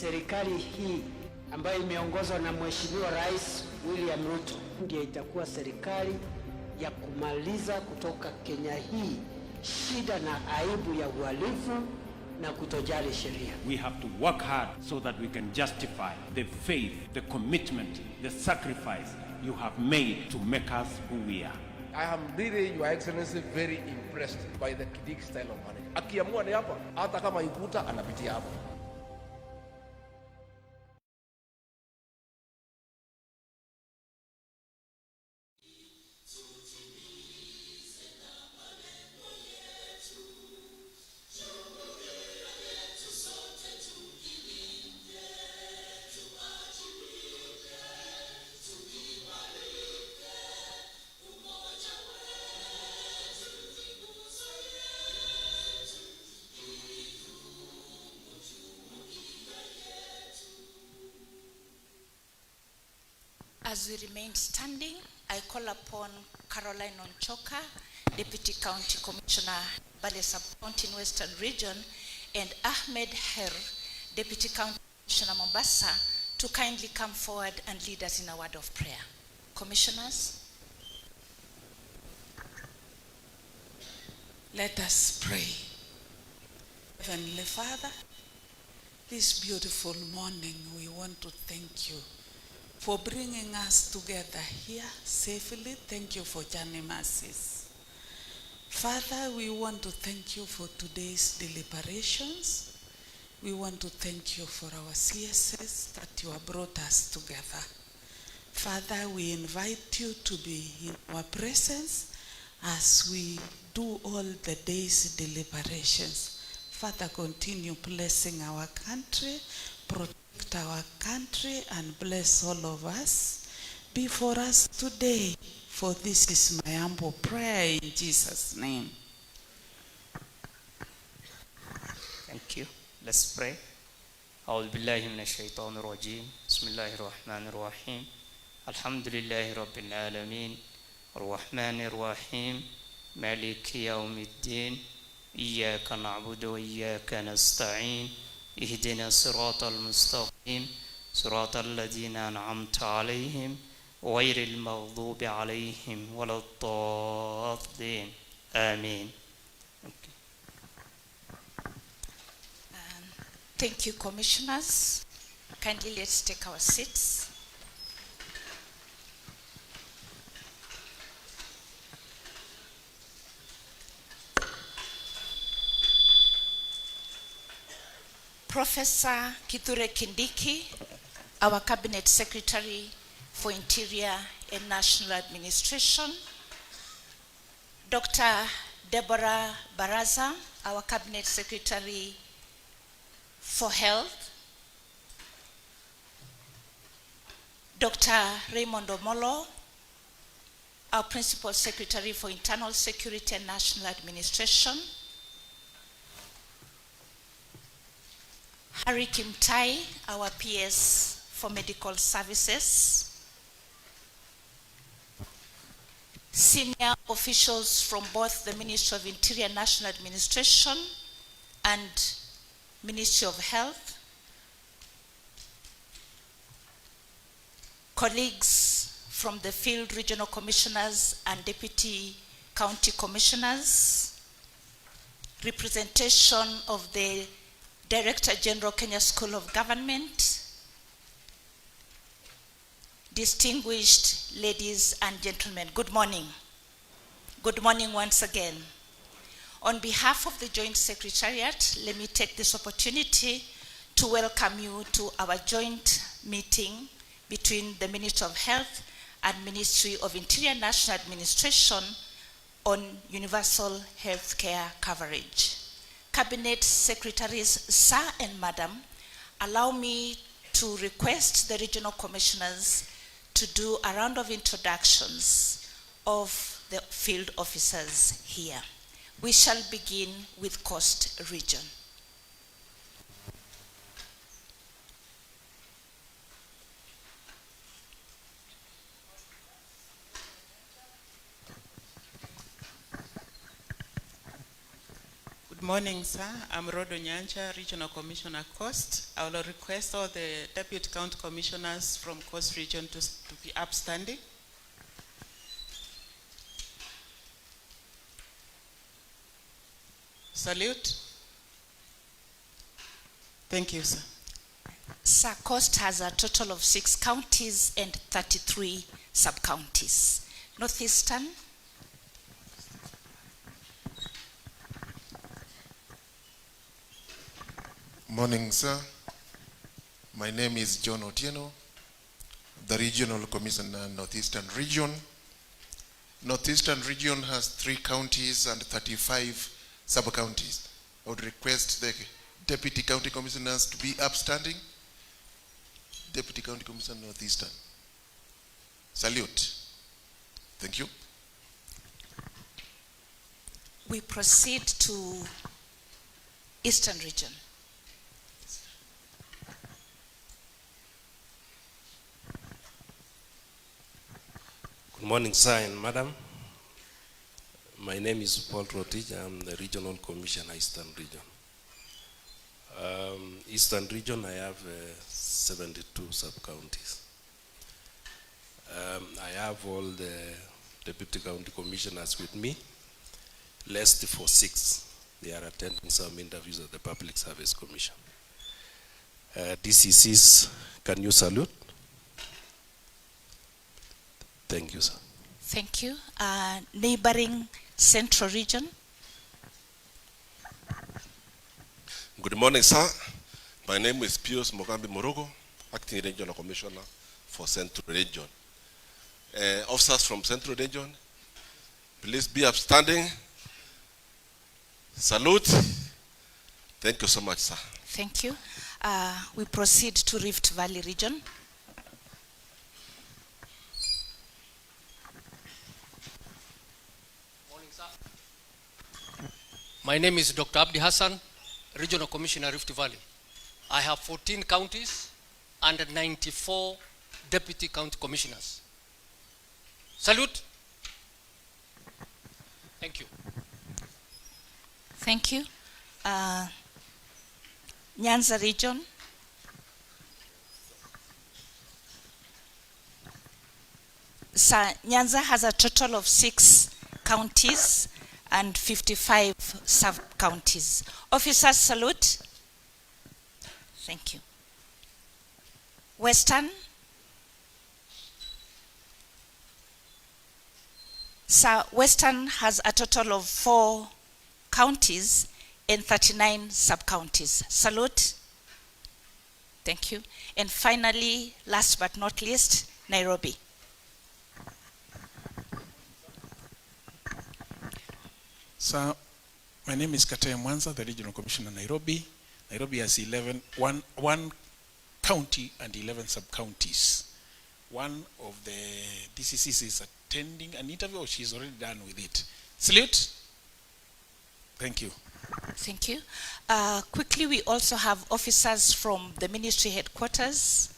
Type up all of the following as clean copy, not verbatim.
serikali hii ambayo imeongozwa na Mheshimiwa Rais William Ruto ndiyo itakuwa serikali ya kumaliza kutoka Kenya hii shida na aibu ya uhalifu na kutojali sheria. We have to work hard so that we can justify the faith, the commitment, the sacrifice you have made to make us who we are. I am really, Your Excellency, very impressed by the Kindiki style of management. Akiamua ni hapa, hata kama ikuta anapitia hapa. As we remain standing, I call upon Caroline Onchoka, Deputy County Commissioner, Bale Sub-County in Western Region, and Ahmed Her, Deputy County Commissioner, Mombasa, to kindly come forward and lead us in a word of prayer. Commissioners. Let us pray. Heavenly Father, this beautiful morning we want to thank you for bringing us together here safely. Thank you for journey mercies. Father, we want to thank you for today's deliberations. We want to thank you for our CSS that you have brought us together. Father, we invite you to be in our presence as we do all the day's deliberations. Father, continue blessing our country, protect our country, and bless all of us. Be for us today, for this is my humble prayer in Jesus' name. Thank you. Let's pray. أعوذ بالله من الشيطان الرجيم. بسم الله الرحمن الرحيم. الحمد لله رب العالمين. الرحمن الرحيم. مالك يوم الدين. إياك نعبد وإياك نستعين. اهدنا الصراط المستقيم صراط الذين أنعمت عليهم غير المغضوب عليهم ولا الضالين. آمين. Thank you, Commissioners. Kindly let's take our seats. Professor Kithure Kindiki, our Cabinet Secretary for Interior and National Administration. Dr. Deborah Baraza, our Cabinet Secretary for Health. Dr. Raymond Omolo, our Principal Secretary for Internal Security and National Administration. Harry Kimtai, our PS for Medical Services. Senior officials from both the Ministry of Interior and National Administration and Ministry of Health. Colleagues from the field regional commissioners and deputy county commissioners. Representation of the Director General, Kenya School of Government, distinguished ladies and gentlemen, good morning. Good morning once again. On behalf of the Joint Secretariat, let me take this opportunity to welcome you to our joint meeting between the Ministry of Health and Ministry of Interior and National Administration on universal health care coverage. Cabinet Secretaries, Sir and Madam, allow me to request the regional commissioners to do a round of introductions of the field officers here. We shall begin with Coast Region. Good Good morning, sir. I'm Rodo Nyancha, Regional Commissioner Coast. I will request all the Deputy County Commissioners from Coast Region to be upstanding. Salute. Thank you, sir. Sir, Coast has a total of 6 counties and 33 sub-counties. Northeastern. Morning, sir. My name is John Otieno, the Regional Commissioner, Northeastern Region. Northeastern Region has 3 counties and 35 sub-counties. I would request the Deputy County Commissioners to be upstanding. Deputy County Commissioner, Northeastern. Salute. Thank you. We proceed to Eastern Region. Good morning, sir and madam. My name is Paul Rotich. I'm the Regional Commissioner, Eastern Region. Eastern Region, I have 72 sub-counties. I have all the Deputy County Commissioners with me, less for 6. They are attending some interviews at the Public Service Commission. DCCs, can you salute? Thank you, sir. Thank you. Neighboring Central Region. Good morning, sir. My name is Pius Mogambi Morogo, Acting Regional Commissioner for Central Region. Officers from Central Region, please be upstanding. Salute. Thank you so much, sir. Thank you. We proceed to Rift Valley Region. My name is Dr. Abdi Hassan, Regional Commissioner, Rift Valley. I have 14 counties and 94 Deputy County Commissioners. Salute. Thank you. Thank you. Nyanza Region. Sir, Nyanza has a total of 6 counties and 55 sub-counties. Officers, salute. Thank you. Western. Sir, Western has a total of 4 counties and 39 sub-counties. Salute. Thank you. And finally, last but not least, Nairobi. Sir, my name is Kithure Mwanza, the Regional Commissioner, Nairobi. Nairobi has 1 county and 11 sub-counties. One of the DCCs is attending an interview, or she's already done with it. Salute. Thank you. Thank you. Quickly, we also have officers from the ministry headquarters.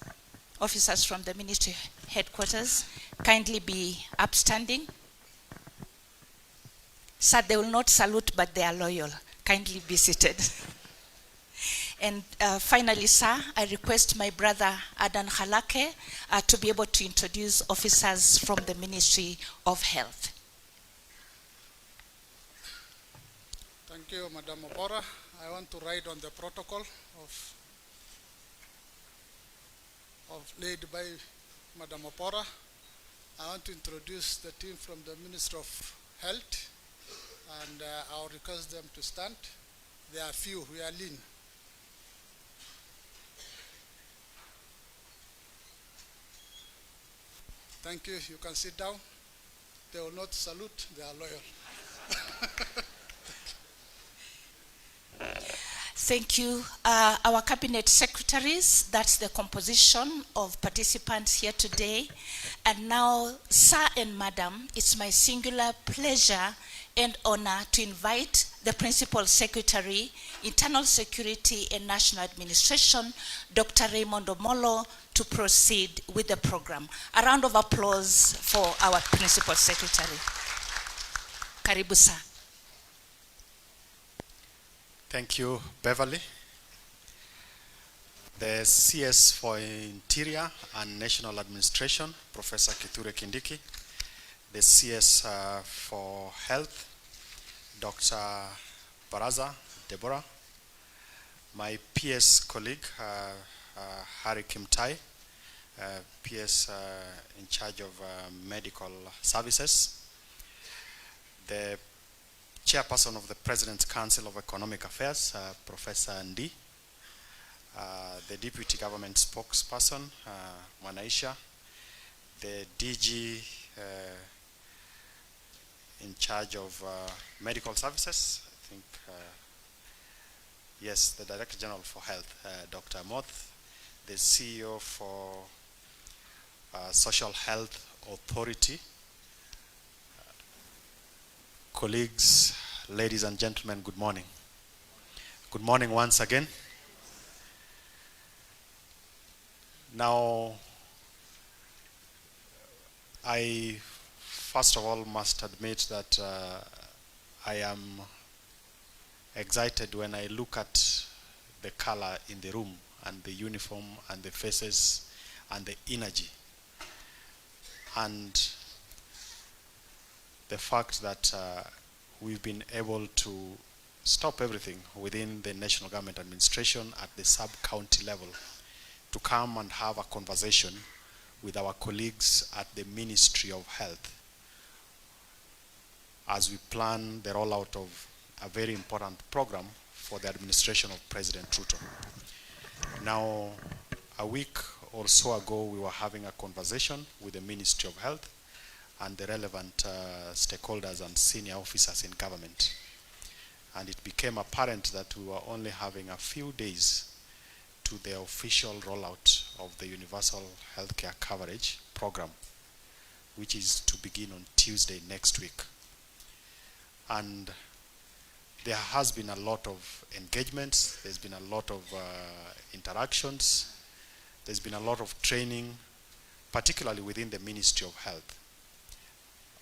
Officers from the ministry headquarters, kindly be upstanding. Sir, they will not salute, but they are loyal. Kindly be seated. And finally, sir, I request my brother Adan Halake to be able to introduce officers from the Ministry of Health. Thank you, Madam Opora. I want to write on the protocol laid by Madam Opora. I want to introduce the team from the Ministry of Health, and I'll request them to stand. There are few, we are lean. Thank you, you can sit down. They will not salute, they are loyal. Thank you. Our cabinet secretaries, that's the composition of participants here today. And now, sir and madam, it's my singular pleasure and honor to invite the Principal Secretary, Internal Security and National Administration, Dr. Raymond Omolo, to proceed with the program. A round of applause for our Principal Secretary. Karibu, sir. Thank you, Beverly. The CS for Interior and National Administration, Professor Kithure Kindiki. The CS for Health, Dr. Baraza Deborah. My PS colleague, Harry Kimtai, PS in charge of medical services. The chairperson of the President's Council of Economic Affairs, Professor Ndi. The deputy government spokesperson, Mwanaisha. The DG in charge of medical services, I think, yes, the Director General for Health, Dr. Moth. The CEO for Social Health Authority. Colleagues, ladies and gentlemen, good morning. Good morning once again. Now, I first of all must admit that I am excited when I look at the color in the room and the uniform and the faces and the energy. And the fact that we've been able to stop everything within the national government administration at the sub-county level to come and have a conversation with our colleagues at the Ministry of Health as we plan the rollout of a very important program for the administration of President Ruto. Now, a week or so ago, we were having a conversation with the Ministry of Health and the relevant stakeholders and senior officers in government. And it became apparent that we were only having a few days to the official rollout of the universal healthcare coverage program, which is to begin on Tuesday next week. And there has been a lot of engagements, there's been a lot of interactions, there's been a lot of training, particularly within the Ministry of Health,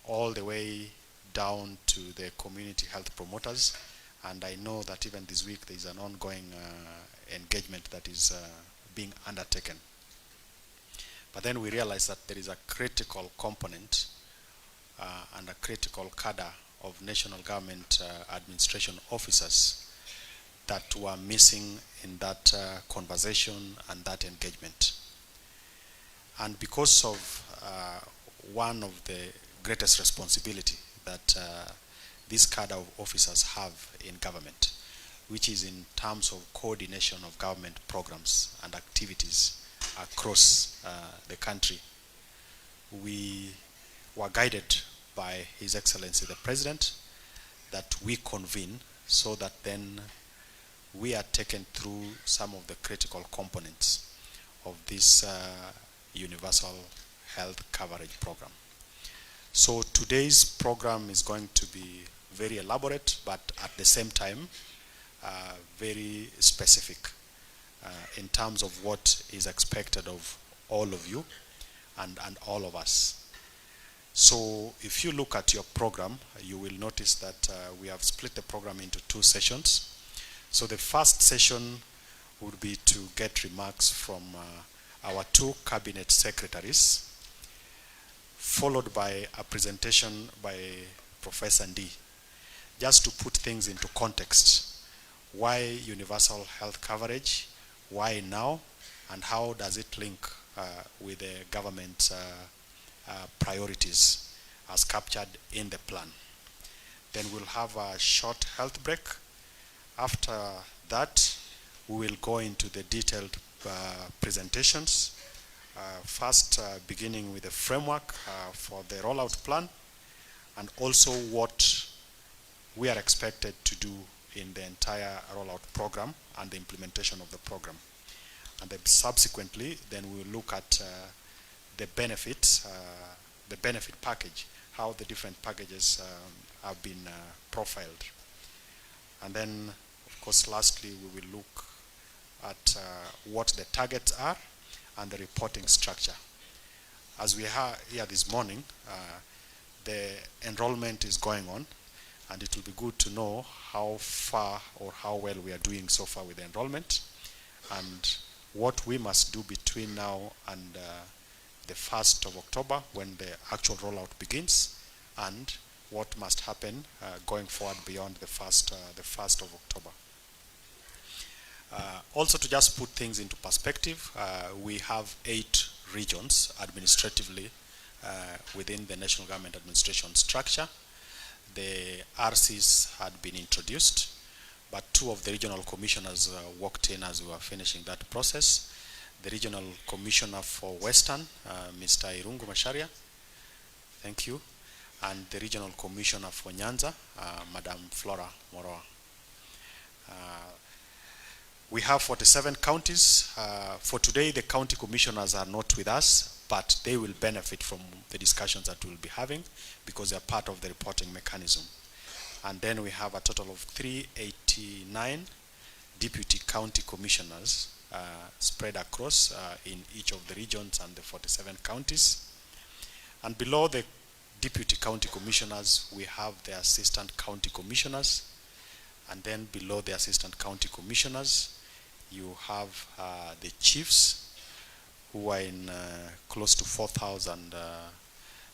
all the way down to the community health promoters. And I know that even this week there is an ongoing engagement that is being undertaken. But then we realize that there is a critical component and a critical cadre of national government administration officers that were missing in that conversation and that engagement. And because of one of the greatest responsibility that this cadre of officers have in government, which is in terms of coordination of government programs and activities across the country, we were guided by His Excellency the President that we convene so that then we are taken through some of the critical components of this universal health coverage program. So today's program is going to be very elaborate, but at the same time very specific in terms of what is expected of all of you and all of us. So if you look at your program, you will notice that we have split the program into two sessions. So the first session would be to get remarks from our two cabinet secretaries, followed by a presentation by Professor Ndi, just to put things into context. Why universal health coverage? Why now? And how does it link with the government priorities as captured in the plan? Then we'll have a short health break. After that, we will go into the detailed presentations. First, beginning with the framework for the rollout plan, and also what we are expected to do in the entire rollout program and the implementation of the program. And then subsequently, then we will look at the benefits, the benefit package, how the different packages have been profiled. And then, of course, lastly, we will look at what the targets are and the reporting structure. As we are here this morning, the enrollment is going on, and it will be good to know how far or how well we are doing so far with the enrollment, and what we must do between now and the 1st of October when the actual rollout begins, and what must happen going forward beyond the 1st of October. Also, to just put things into perspective, we have 8 regions administratively within the national government administration structure. The RCs had been introduced, but 2 of the regional commissioners walked in as we were finishing that process. The regional commissioner for Western, Mr. Irungu Masharia, thank you, and the regional commissioner for Nyanza, Madam Flora Moroa. We have 47 counties. For today, the county commissioners are not with us, but they will benefit from the discussions that we'll be having because they are part of the reporting mechanism. And then we have a total of 389 deputy county commissioners spread across in each of the regions and the 47 counties. And below the deputy county commissioners, we have the assistant county commissioners. And then below the assistant county commissioners, you have the chiefs who are in close to 4,000,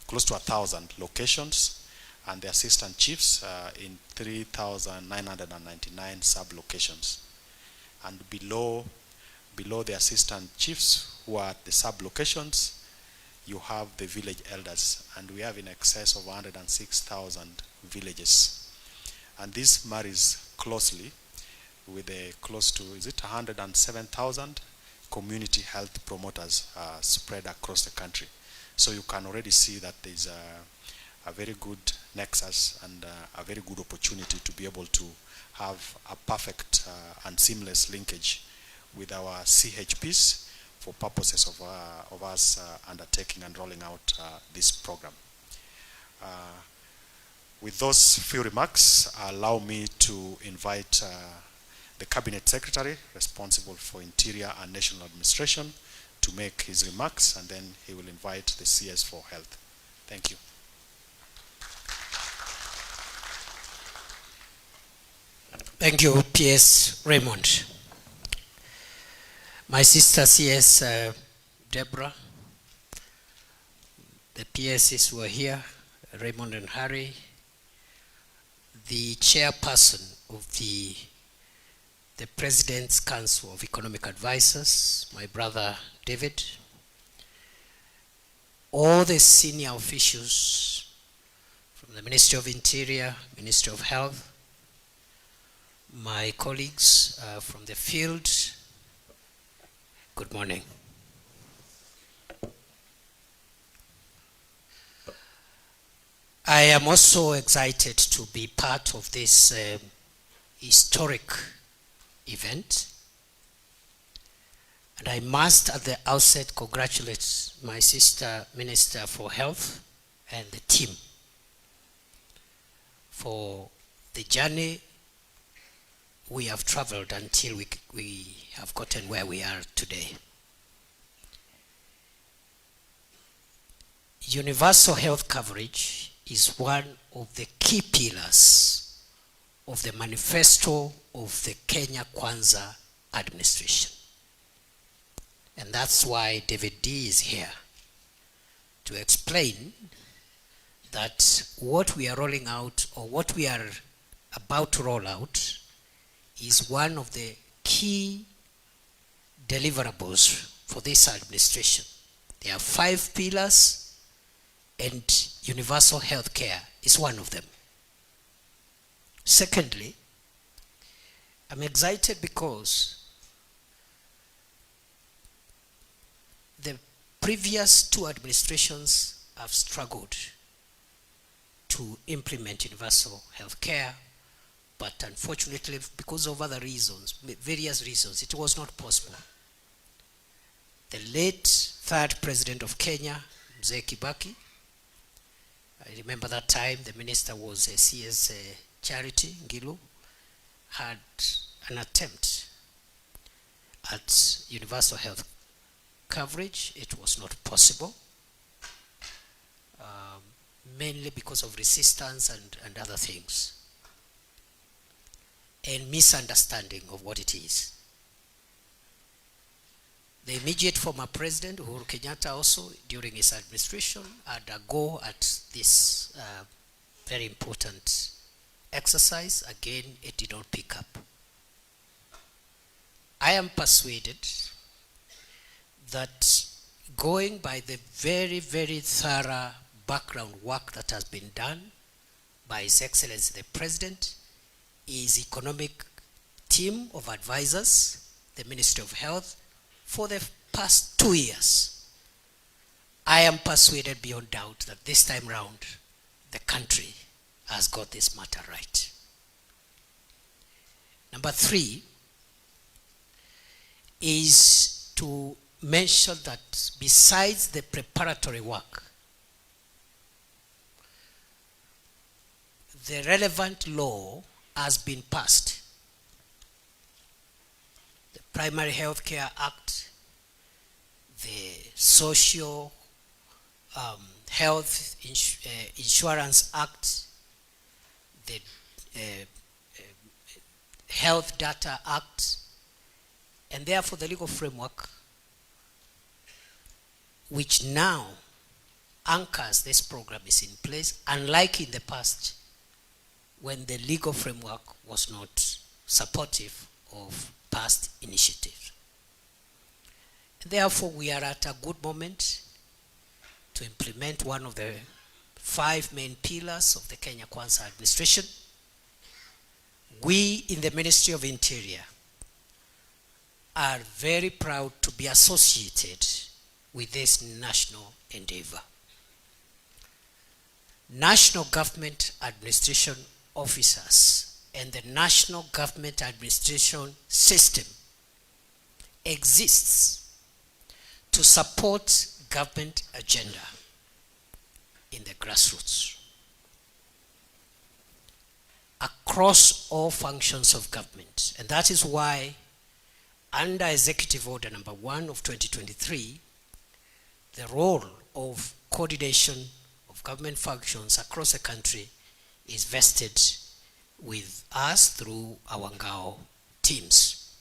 close to 1,000 locations, and the assistant chiefs in 3,999 sub-locations. And below the assistant chiefs who are at the sub-locations, you have the village elders, and we have in excess of 106,000 villages. And this marries closely with a close to, is it 107,000 community health promoters spread across the country. So you can already see that there's a very good nexus and a very good opportunity to be able to have a perfect and seamless linkage with our CHPs for purposes of us undertaking and rolling out this program. With those few remarks, allow me to invite the Cabinet Secretary responsible for Interior and National Administration to make his remarks, and then he will invite the CS for Health. Thank you. Thank you, PS Raymond. My sister CS Deborah, the PSs were here, Raymond and Harry, the chairperson of the President's Council of Economic Advisors, my brother David, all the senior officials from the Ministry of Interior, Ministry of Health, my colleagues from the field, good morning. I am also excited to be part of this historic event, and I must at the outset congratulate my sister Minister for Health and the team for the journey we have traveled until we have gotten where we are today. Universal health coverage is one of the key pillars of the manifesto of the Kenya Kwanza administration. And that's why David D is here to explain that what we are rolling out, or what we are about to roll out, is one of the key deliverables for this administration. There are 5 pillars, and universal health care is one of them. Secondly, I'm excited because the previous 2 administrations have struggled to implement universal health care, but unfortunately, because of other reasons, various reasons, it was not possible. The late 3rd President of Kenya, Mzee Kibaki, I remember that time the minister was a CS Charity Ngilu, had an attempt at universal health coverage. It was not possible, mainly because of resistance and other things. and misunderstanding of what it is. The immediate former president, Uhuru Kenyatta, also during his administration had a go at this very important exercise. Again, it did not pick up. I am persuaded that going by the very, very thorough background work that has been done by His Excellency the President, his economic team of advisors, the Ministry of Health, for the past 2 years, I am persuaded beyond doubt that this time round, the country has got this matter right. Number 3 is to mention that besides the preparatory work, the relevant law has been passed. The Primary Health Care Act, the Social Health Insurance Act, the Health Data Act, and therefore the legal framework which now anchors this program is in place, unlike in the past when the legal framework was not supportive of past initiatives. Therefore, we are at a good moment to implement one of the 5 main pillars of the Kenya Kwanza administration. We in the Ministry of Interior are very proud to be associated with this national endeavor. National government administration officers and the national government administration system exists to support government agenda in the grassroots across all functions of government. And that is why under Executive Order number 1 of 2023, the role of coordination of government functions across the country is vested with us through our Ngao teams.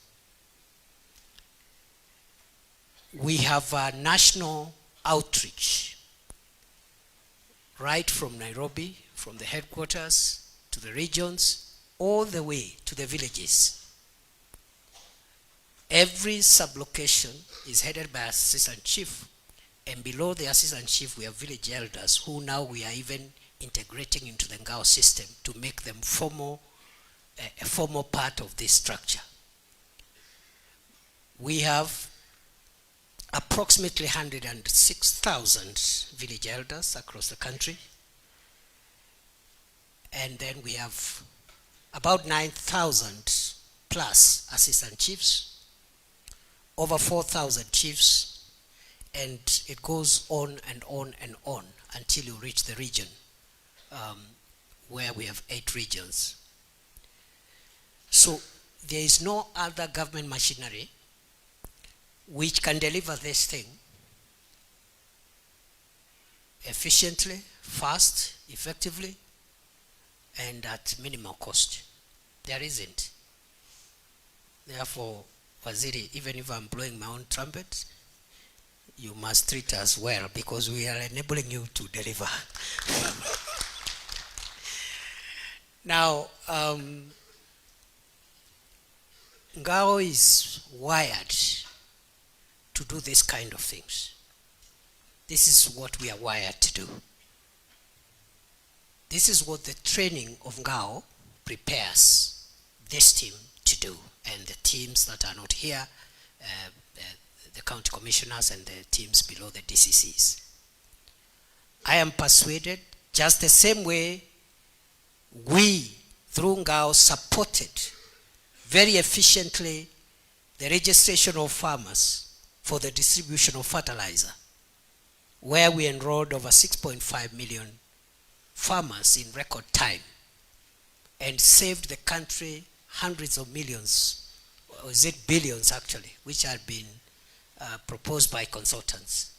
We have a national outreach right from Nairobi, from the headquarters to the regions, all the way to the villages. Every sub-location is headed by an assistant chief, and below the assistant chief we have village elders who now we are even integrating into the Ngao system to make them a formal part of this structure. We have approximately 106,000 village elders across the country, and then we have about 9,000 plus assistant chiefs, over 4,000 chiefs, and it goes on and on and on until you reach the region where we have 8 regions. So there is no other government machinery which can deliver this thing efficiently, fast, effectively, and at minimal cost. There isn't. Therefore, Waziri, even if I'm blowing my own trumpet, you must treat us well because we are enabling you to deliver. Now, Ngao is wired to do this kind of things. This is what we are wired to do. This is what the training of Ngao prepares this team to do, and the teams that are not here, the county commissioners and the teams below the DCCs. I am persuaded, just the same way we, through Ngao, supported very efficiently the registration of farmers for the distribution of fertilizer, where we enrolled over 6.5 million farmers in record time and saved the country hundreds of millions, or is it billions actually, which had been proposed by consultants.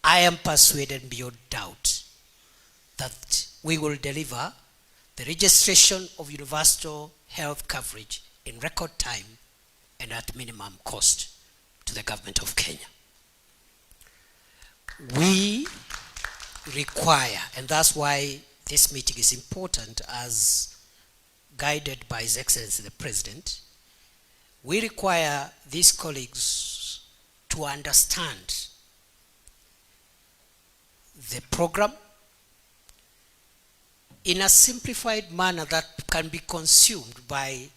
I am persuaded beyond doubt that we will deliver the registration of universal health coverage in record time and at minimum cost to the government of Kenya. We require, and that's why this meeting is important, as guided by His Excellency the President, we require these colleagues to understand the program in a simplified manner that can be consumed by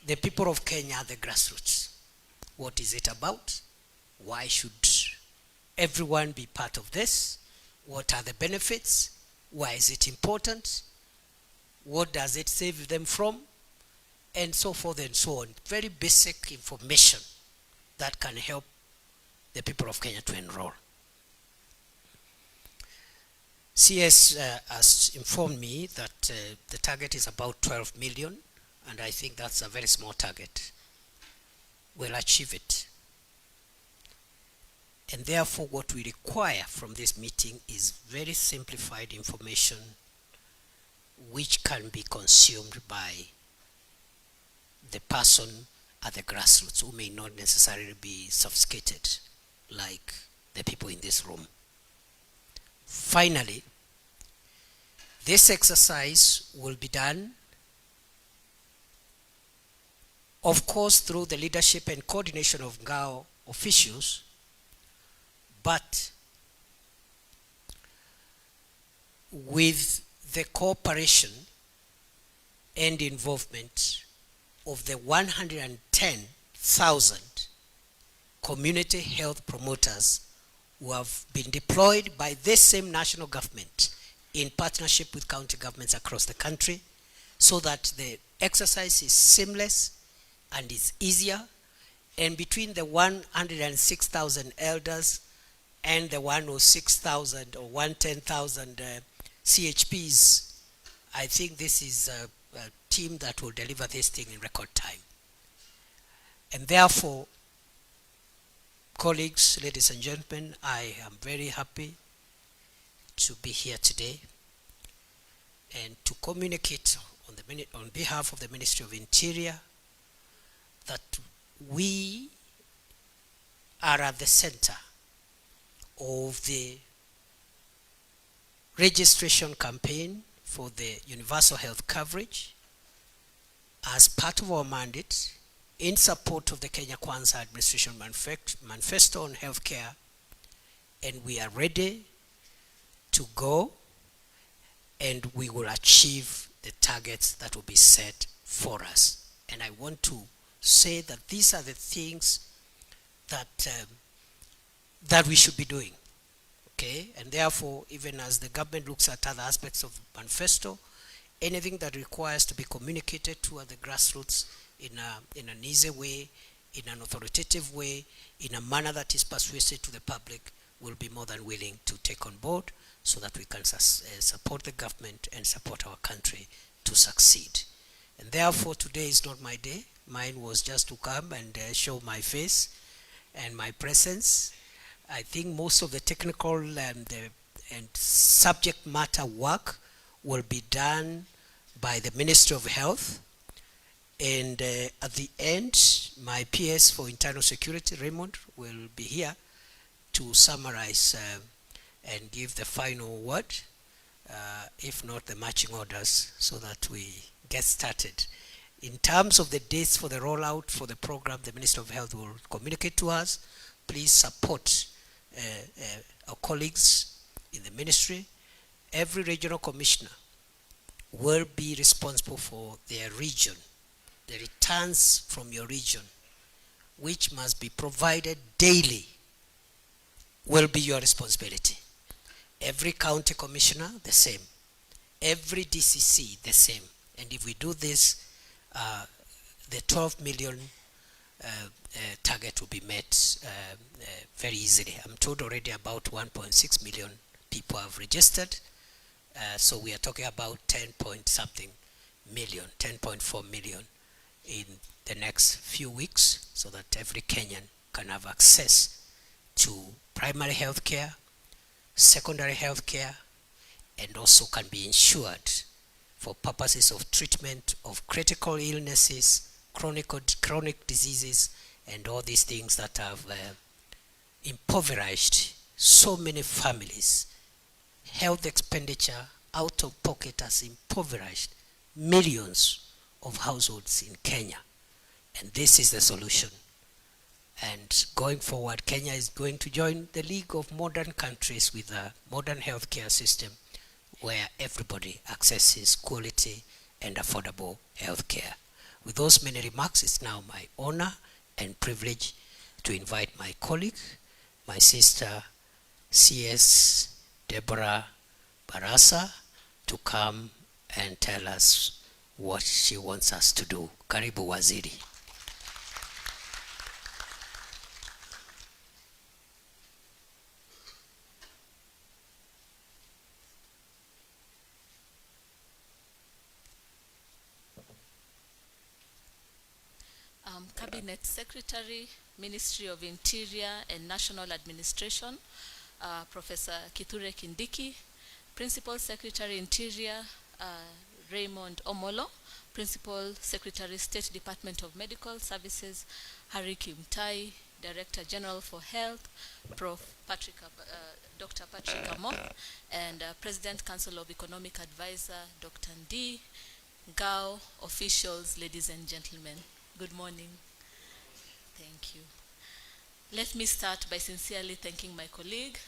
the people of Kenya at the grassroots. What is it about? Why should everyone be part of this? What are the benefits? Why is it important? What does it save them from? And so forth and so on. Very basic information that can help the people of Kenya to enroll. CS has informed me that the target is about 12 million, and I think that's a very small target. We'll achieve it. And therefore, what we require from this meeting is very simplified information which can be consumed by the person at the grassroots, who may not necessarily be sophisticated like the people in this room. Finally, this exercise will be done, of course, through the leadership and coordination of GAO officials, but with the cooperation and involvement of the 110,000 community health promoters who have been deployed by this same national government in partnership with county governments across the country, so that the exercise is seamless and is easier. And between the 106,000 elders and the 106,000 or 110,000 CHPs, I think this is a team that will deliver this thing in record time. And therefore, colleagues, ladies and gentlemen, I am very happy to be here today and to communicate on behalf of the Ministry of Interior that we are at the center of the registration campaign for the universal health coverage as part of our mandate in support of the Kenya Kwanza Administration Manifesto on Healthcare, and we are ready to go, and we will achieve the targets that will be set for us. And I want to say that these are the things that that we should be doing, okay? And therefore, even as the government looks at other aspects of the manifesto, anything that requires to be communicated to at the grassroots in an easy way, in an authoritative way, in a manner that is persuasive to the public, will be more than willing to take on board, so that we can support the government and support our country to succeed. And therefore, today is not my day. Mine was just to come and show my face and my presence. I think most of the technical and subject matter work will be done by the Ministry of Health. And at the end, my PS for Internal Security, Raymond, will be here to summarize and give the final word, if not the marching orders, so that we get started. In terms of the dates for the rollout for the program, the Minister of Health will communicate to us. Please support our colleagues in the ministry. Every regional commissioner will be responsible for their region. The returns from your region, which must be provided daily, will be your responsibility. Every county commissioner, the same. Every DCC, the same. And if we do this, the 12 million target will be met very easily. I'm told already about 1.6 million people have registered. So we are talking about 10.4 million in the next few weeks, so that every Kenyan can have access to primary health care, secondary health care, and also can be insured for purposes of treatment of critical illnesses chronic diseases and all these things that have impoverished so many families. Health expenditure out of pocket has impoverished millions of households in Kenya. And this is the solution. And going forward, Kenya is going to join the league of modern countries with a modern healthcare system where everybody accesses quality and affordable healthcare. With those many remarks, it's now my honor and privilege to invite my colleague, my sister, CS Deborah Barasa, to come and tell us what she wants us to do. Karibu Waziri. Cabinet Secretary, Ministry of Interior and National Administration, Professor Kithure Kindiki, Principal Secretary Interior, Raymond Omolo, Principal Secretary State Department of Medical Services, Harry Kimtai, Director General for Health, Dr. Patrick Amo, and President Council of Economic Advisor, Dr. Ndi, Gao, officials, ladies and gentlemen. Good morning. Thank you. Let me start by sincerely thanking my colleague,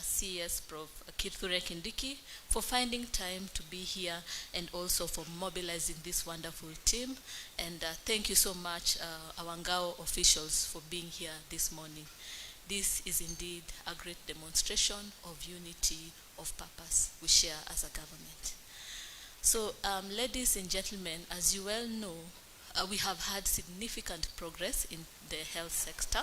CS Prof. Kithure Kindiki, for finding time to be here and also for mobilizing this wonderful team. And thank you so much, our Ngao officials, for being here this morning. This is indeed a great demonstration of unity of purpose we share as a government. So, ladies and gentlemen, as you well know, we have had significant progress in the health sector.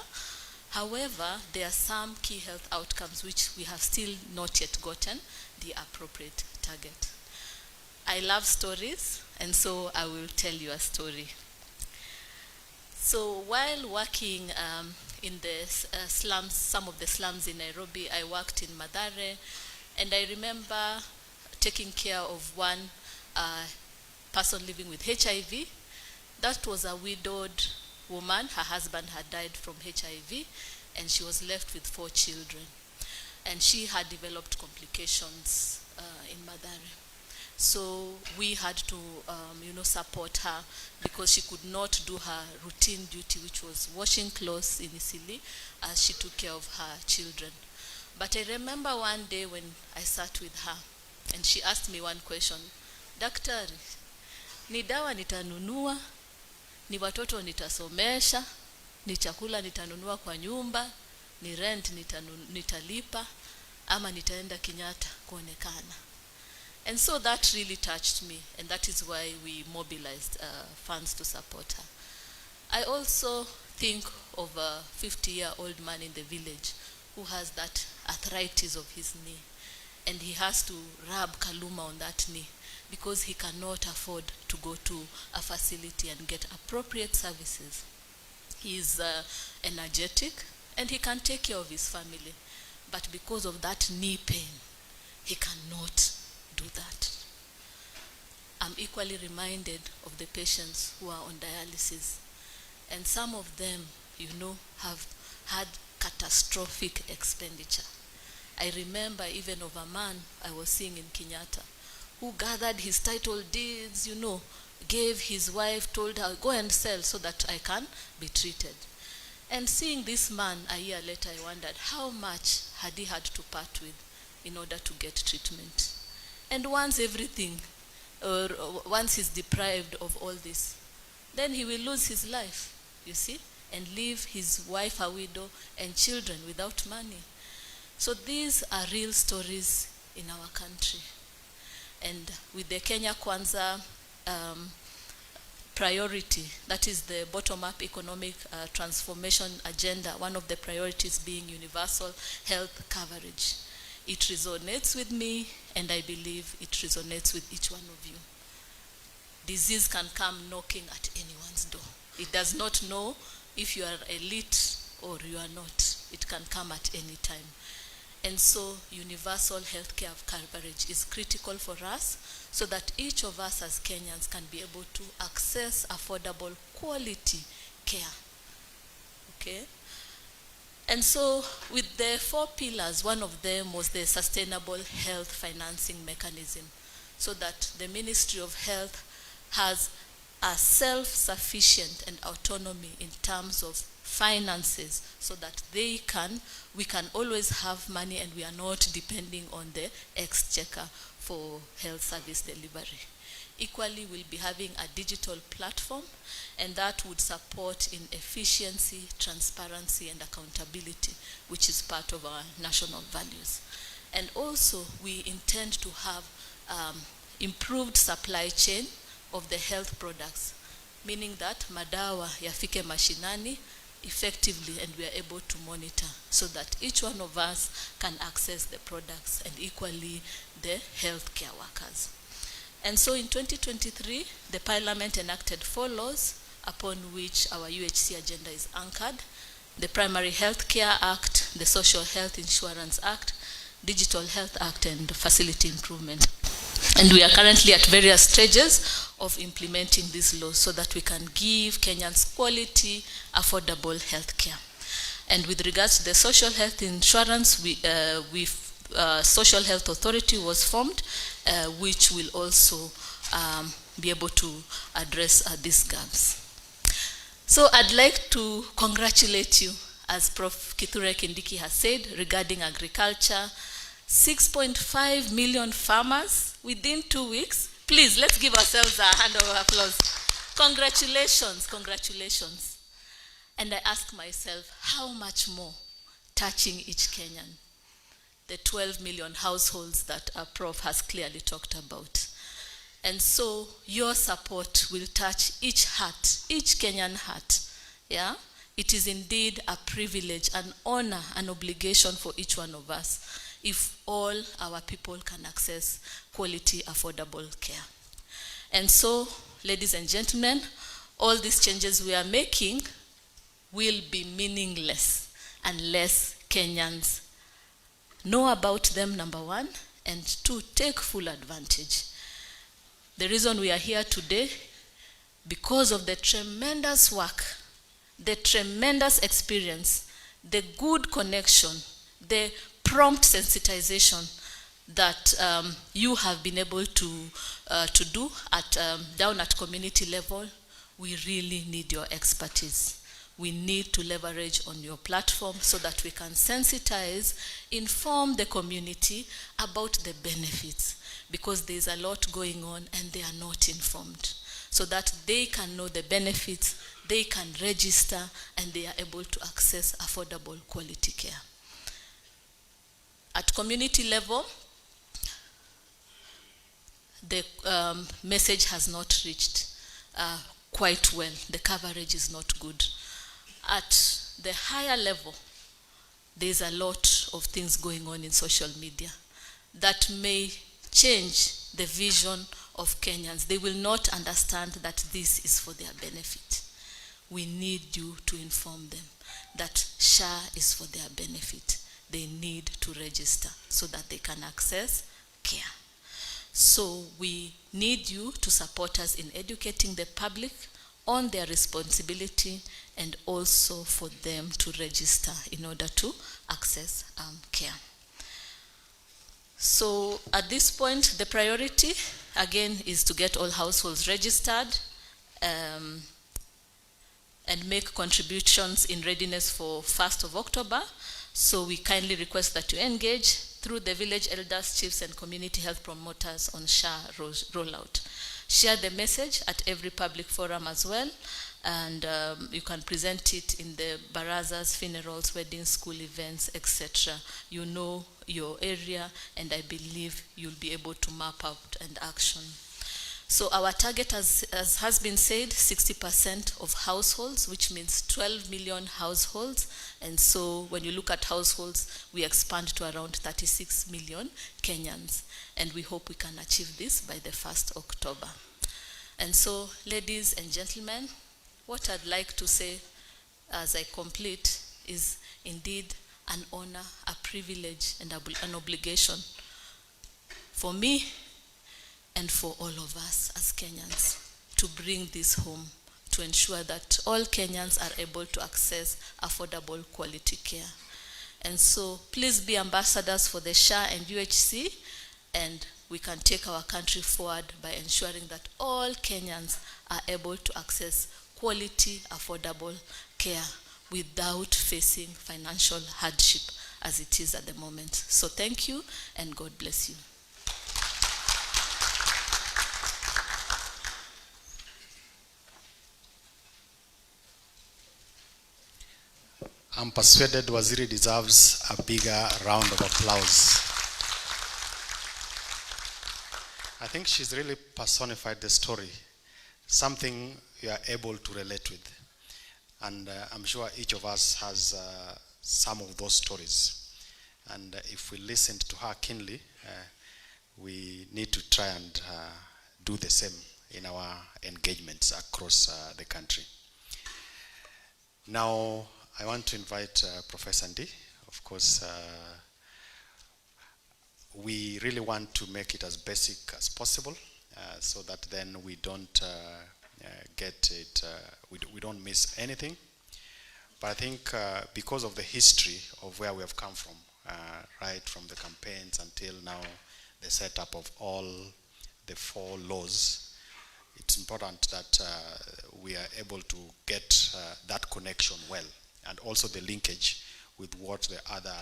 However, there are some key health outcomes which we have still not yet gotten the appropriate target. I love stories, and so I will tell you a story. So while working in the slums, some of the slums in Nairobi, I worked in Mathare, and I remember taking care of one person living with HIV. That was a widowed woman. Her husband had died from HIV, and she was left with 4 children. And she had developed complications in Mathare. So we had to, support her because she could not do her routine duty, which was washing clothes initially, as she took care of her children. But I remember one day when I sat with her, and she asked me one question, Daktari, ni dawa nitanunua, ni watoto nitasomesha, ni chakula nitanunua kwa nyumba, ni rent nitalipa, ama nitaenda Kenyatta kuonekana. And so that really touched me, and that is why we mobilized funds to support her. I also think of a 50-year-old man in the village who has that arthritis of his knee, and he has to rub Kaluma on that knee because he cannot afford to go to a facility and get appropriate services. He is energetic and he can take care of his family, but because of that knee pain, he cannot do that. I'm equally reminded of the patients who are on dialysis, and some of them, have had catastrophic expenditure. I remember even of a man I was seeing in Kenyatta who gathered his title deeds, gave his wife, told her, go and sell so that I can be treated. And seeing this man a year later, I wondered how much had he had to part with in order to get treatment. And once he's deprived of all this, then he will lose his life, and leave his wife a widow and children without money. So these are real stories in our country. And with the Kenya Kwanza priority, that is the bottom-up economic transformation agenda, one of the priorities being universal health coverage. It resonates with me, and I believe it resonates with each one of you. Disease can come knocking at anyone's door. It does not know if you are elite or you are not. It can come at any time. And so universal healthcare coverage is critical for us so that each of us as Kenyans can be able to access affordable quality care. Okay? And so with the 4 pillars, one of them was the sustainable health financing mechanism, so that the Ministry of Health has a self-sufficient and autonomy in terms of finances, so that we can always have money and we are not depending on the exchequer for health service delivery. Equally, we'll be having a digital platform, and that would support in efficiency, transparency, and accountability, which is part of our national values. And also, we intend to have improved supply chain of the health products, meaning that madawa yafike mashinani effectively, and we are able to monitor so that each one of us can access the products, and equally the healthcare workers. And so in 2023, the Parliament enacted 4 laws upon which our UHC agenda is anchored: the Primary Health Care Act, the Social Health Insurance Act, Digital Health Act, and Facility Improvement. And we are currently at various stages of implementing these laws so that we can give Kenyans quality, affordable health care. And with regards to the social health insurance, Social Health Authority was formed, which will also be able to address these gaps. So I'd like to congratulate you, as Prof. Kithure Kindiki has said, regarding agriculture. 6.5 million farmers within 2 weeks. Please, let's give ourselves a hand of applause. Congratulations, congratulations. And I ask myself, how much more touching each Kenyan? The 12 million households that our Prof has clearly talked about. And so your support will touch each heart, each Kenyan heart. Yeah? It is indeed a privilege, an honor, an obligation for each one of us if all our people can access quality, affordable care. And so, ladies and gentlemen, all these changes we are making will be meaningless unless Kenyans know about them, number one, and 2, take full advantage. The reason we are here today, because of the tremendous work, the tremendous experience, the good connection, the prompt sensitization that you have been able to do at down at community level. We really need your expertise. We need to leverage on your platform so that we can sensitize, inform the community about the benefits, because there's a lot going on and they are not informed, so that they can know the benefits, they can register, and they are able to access affordable quality care. At community level, the message has not reached quite well. The coverage is not good. At the higher level, there's a lot of things going on in social media that may change the vision of Kenyans. They will not understand that this is for their benefit. We need you to inform them that SHA is for their benefit. They need to register so that they can access care. So we need you to support us in educating the public on their responsibility, and also for them to register in order to access care. So at this point, the priority, again, is to get all households registered and make contributions in readiness for 1st of October. So we kindly request that you engage through the village elders, chiefs, and community health promoters on SHA rollout. Share the message at every public forum as well, and you can present it in the barazas, funerals, weddings, school events, etc. You know your area, and I believe you'll be able to map out and action. So our target, as has been said, 60% of households, which means 12 million households. And so when you look at households, we expand to around 36 million Kenyans. And we hope we can achieve this by the 1st October. And so, ladies and gentlemen, what I'd like to say as I complete is indeed an honor, a privilege, and an obligation for me and for all of us as Kenyans to bring this home, to ensure that all Kenyans are able to access affordable quality care. And so please be ambassadors for the SHA and UHC, and we can take our country forward by ensuring that all Kenyans are able to access quality, affordable care without facing financial hardship as it is at the moment. So thank you, and God bless you. I'm persuaded Waziri deserves a bigger round of applause. I think she's really personified the story, something you are able to relate with. And I'm sure each of us has some of those stories. And if we listened to her keenly, we need to try and do the same in our engagements across the country. Now, I want to invite Professor Ndi. Of course, we really want to make it as basic as possible so that then we don't get it, we don't miss anything. But I think because of the history of where we have come from, right from the campaigns until now, the setup of all the 4 laws, it's important that we are able to get that connection well, and also the linkage with what the other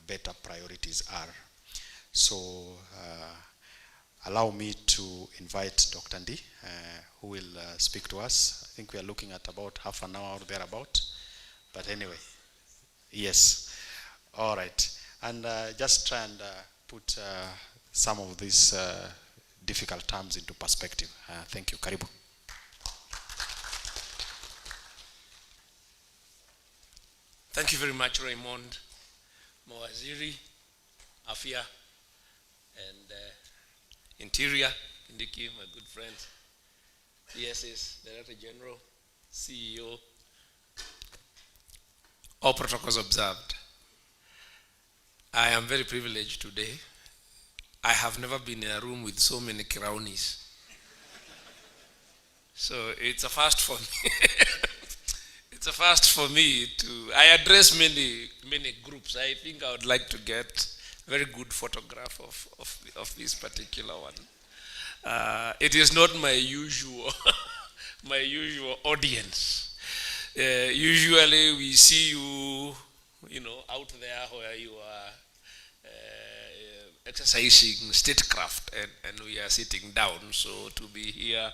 better priorities are. So allow me to invite Dr. Ndi, who will speak to us. I think we are looking at about half an hour or thereabout. But anyway, yes. All right. And just try and put some of these difficult terms into perspective. Thank you. Karibu. Thank you very much, Raymond, Mawaziri, Afia, and Interior, Kindiki, my good friend, DSS, Director General, CEO, all protocols observed. I am very privileged today. I have never been in a room with so many Kiraunis. So it's a first for me. It's a first for me I address many groups. I think I would like to get a very good photograph of this particular one. It is not my usual audience. Usually we see you, out there where you are exercising statecraft, and we are sitting down. So to be here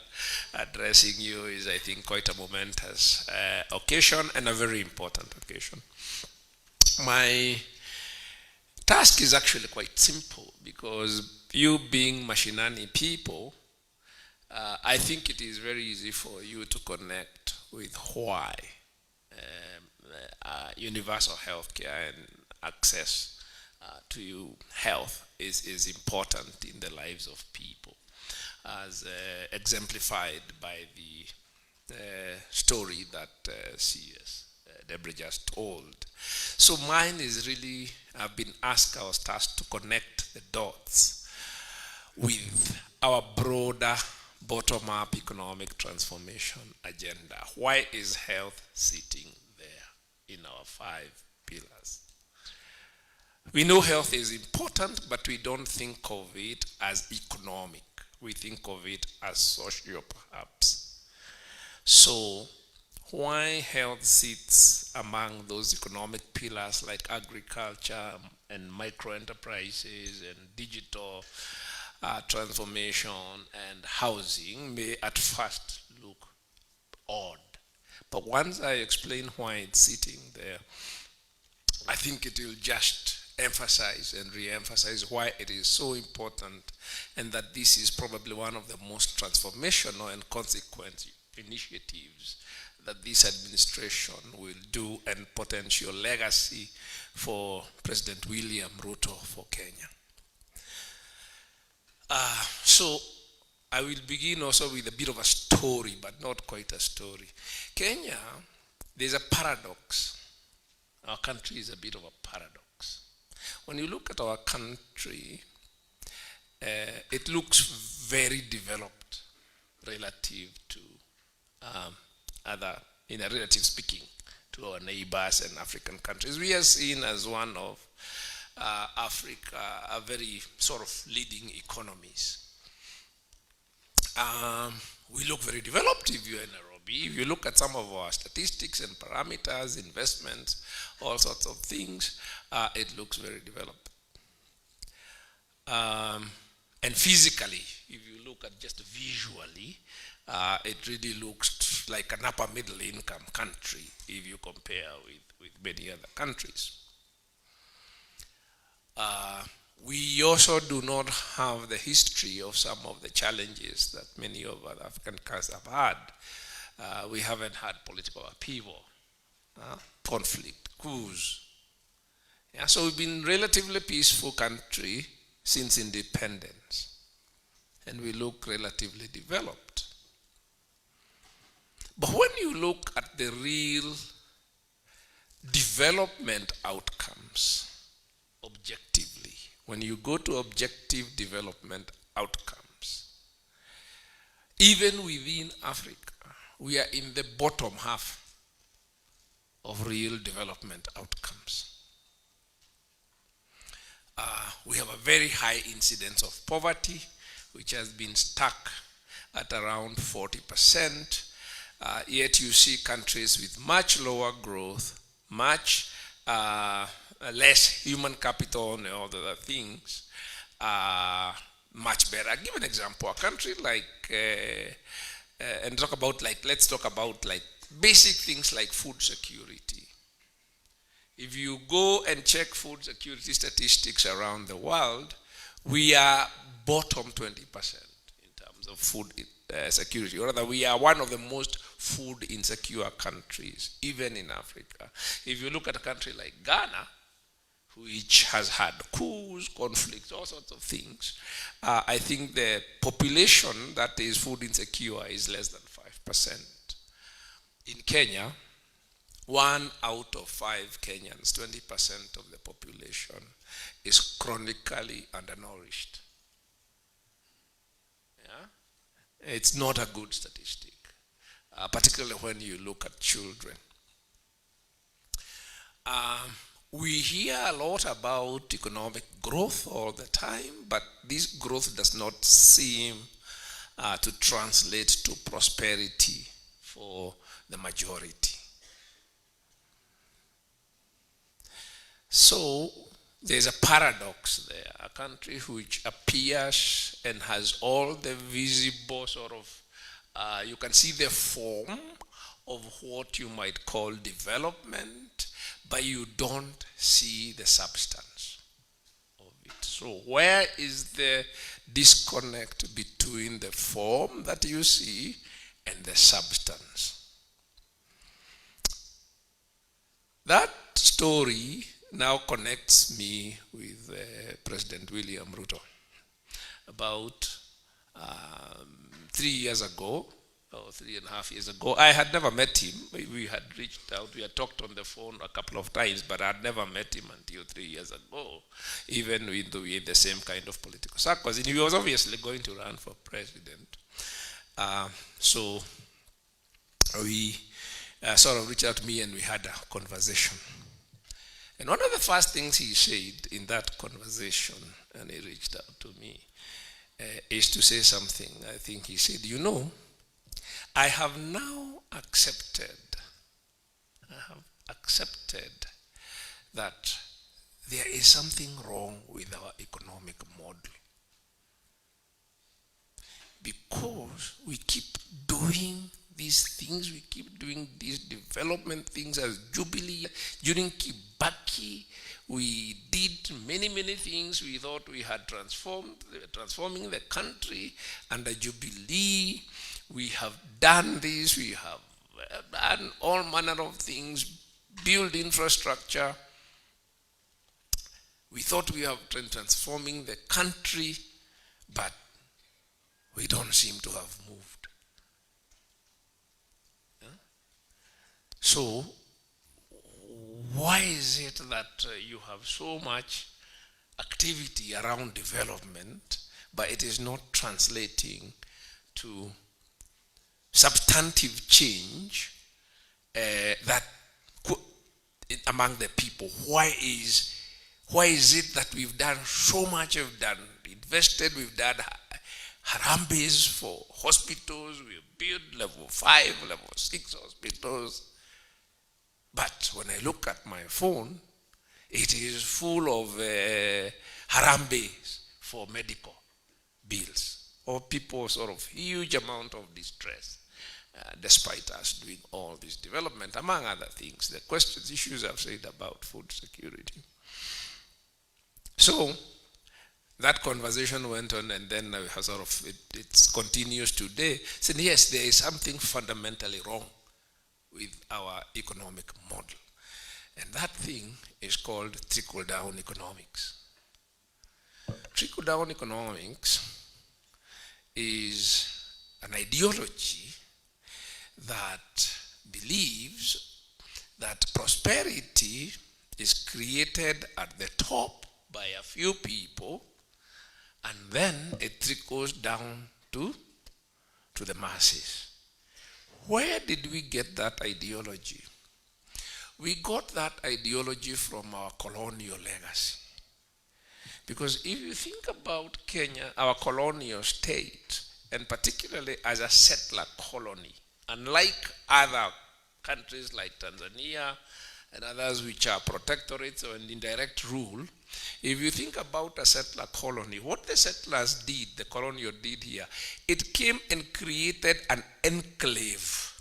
addressing you is, I think, quite a momentous occasion, and a very important occasion. My task is actually quite simple, because you being Mashinani people, I think it is very easy for you to connect with why universal health care and access to health is important in the lives of people, as exemplified by the story that CS Deborah just told. So mine is really, I've been asked, I was tasked to connect the dots with our broader bottom-up economic transformation agenda. Why is health sitting there in our 5 pillars? We know health is important, but we don't think of it as economic. We think of it as social, perhaps. So, why health sits among those economic pillars like agriculture and micro-enterprises and digital transformation and housing may at first look odd. But once I explain why it's sitting there, I think it will just emphasize and re-emphasize why it is so important, and that this is probably one of the most transformational and consequent initiatives that this administration will do, and potential legacy for President William Ruto for Kenya. So I will begin also with a bit of a story, but not quite a story. Kenya, there's a paradox. Our country is a bit of a paradox. When you look at our country, it looks very developed relative to other, in a relative speaking, to our neighbors and African countries. We are seen as one of Africa, a very sort of leading economies. We look very developed if you're in Nairobi. If you look at some of our statistics and parameters, investments, all sorts of things, it looks very developed. And physically, if you look at just visually, it really looks like an upper middle income country if you compare with many other countries. We also do not have the history of some of the challenges that many of our African countries have had. We haven't had political upheaval, conflict, coups. Yeah, so we've been a relatively peaceful country since independence. And we look relatively developed. But when you look at the real development outcomes, objectively, when you go to objective development outcomes, even within Africa, we are in the bottom half of real development outcomes. We have a very high incidence of poverty, which has been stuck at around 40%. Yet you see countries with much lower growth, much less human capital and all the other things, much better. I'll give an example. A country like, and talk about like, let's talk about like basic things like food security. If you go and check food security statistics around the world, we are bottom 20% in terms of food security. Or rather, we are one of the most food insecure countries, even in Africa. If you look at a country like Ghana, which has had coups, conflicts, all sorts of things, I think the population that is food insecure is less than 5%. In Kenya, 1 out of 5 Kenyans, 20% of the population, is chronically undernourished. Yeah? It's not a good statistic, particularly when you look at children. We hear a lot about economic growth all the time, but this growth does not seem to translate to prosperity for the majority. So there's a paradox there. A country which appears and has all the visible sort of, you can see the form of what you might call development, but you don't see the substance of it. So where is the disconnect between the form that you see and the substance? That story now connects me with President William Ruto. About 3 years ago, or 3.5 years ago, I had never met him. We had reached out, we had talked on the phone a couple of times, but I had never met him until 3 years ago, even though we had the same kind of political circles. And he was obviously going to run for president. So we sort of reached out to me and we had a conversation. And one of the first things he said in that conversation, and he reached out to me, is to say something. I think he said, you know, I have now accepted that there is something wrong with our economic model. Because we keep doing these things, we keep doing these development things as Jubilee. During Kibaki, we did many things. We thought we had transforming the country. Under Jubilee, we have done this, we have done all manner of things, build infrastructure. We thought we have been transforming the country, but we don't seem to have moved. So, why is it that you have so much activity around development, but it is not translating to substantive change that among the people. Why is it that we've done so much? We've done invested, we've done harambes for hospitals, we've built level 5, level 6 hospitals. But when I look at my phone, it is full of harambes for medical bills, or people sort of huge amount of distress, despite us doing all this development, among other things. The questions, issues I've said about food security. So that conversation went on, and then sort of it continues today. Saying yes, there is something fundamentally wrong with our economic model, and that thing is called trickle-down economics. Trickle-down economics is an ideology that believes that prosperity is created at the top by a few people, and then it trickles down to the masses. Where did we get that ideology? We got that ideology from our colonial legacy. Because if you think about Kenya, our colonial state, and particularly as a settler colony, unlike other countries like Tanzania and others which are protectorates or in indirect rule, if you think about a settler colony, what the settlers did, the colonial did here, it came and created an enclave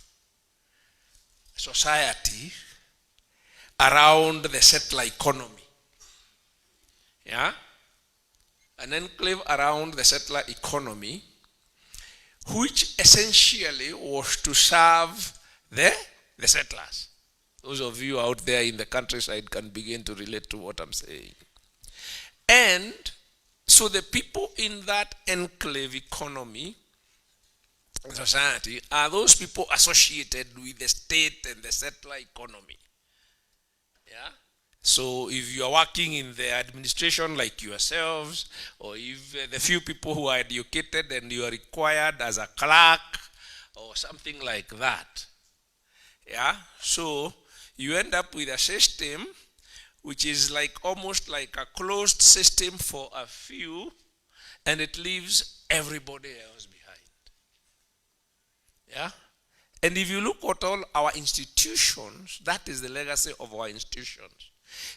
society around the settler economy. Yeah? An enclave around the settler economy, which essentially was to serve the settlers. Those of you out there in the countryside can begin to relate to what I'm saying. And so the people in that enclave economy, society, are those people associated with the state and the settler economy. Yeah? So if you are working in the administration like yourselves, or if the few people who are educated and you are required as a clerk or something like that, yeah, so you end up with a system which is like almost like a closed system for a few, and it leaves everybody else behind. Yeah? And if you look at all our institutions, that is the legacy of our institutions.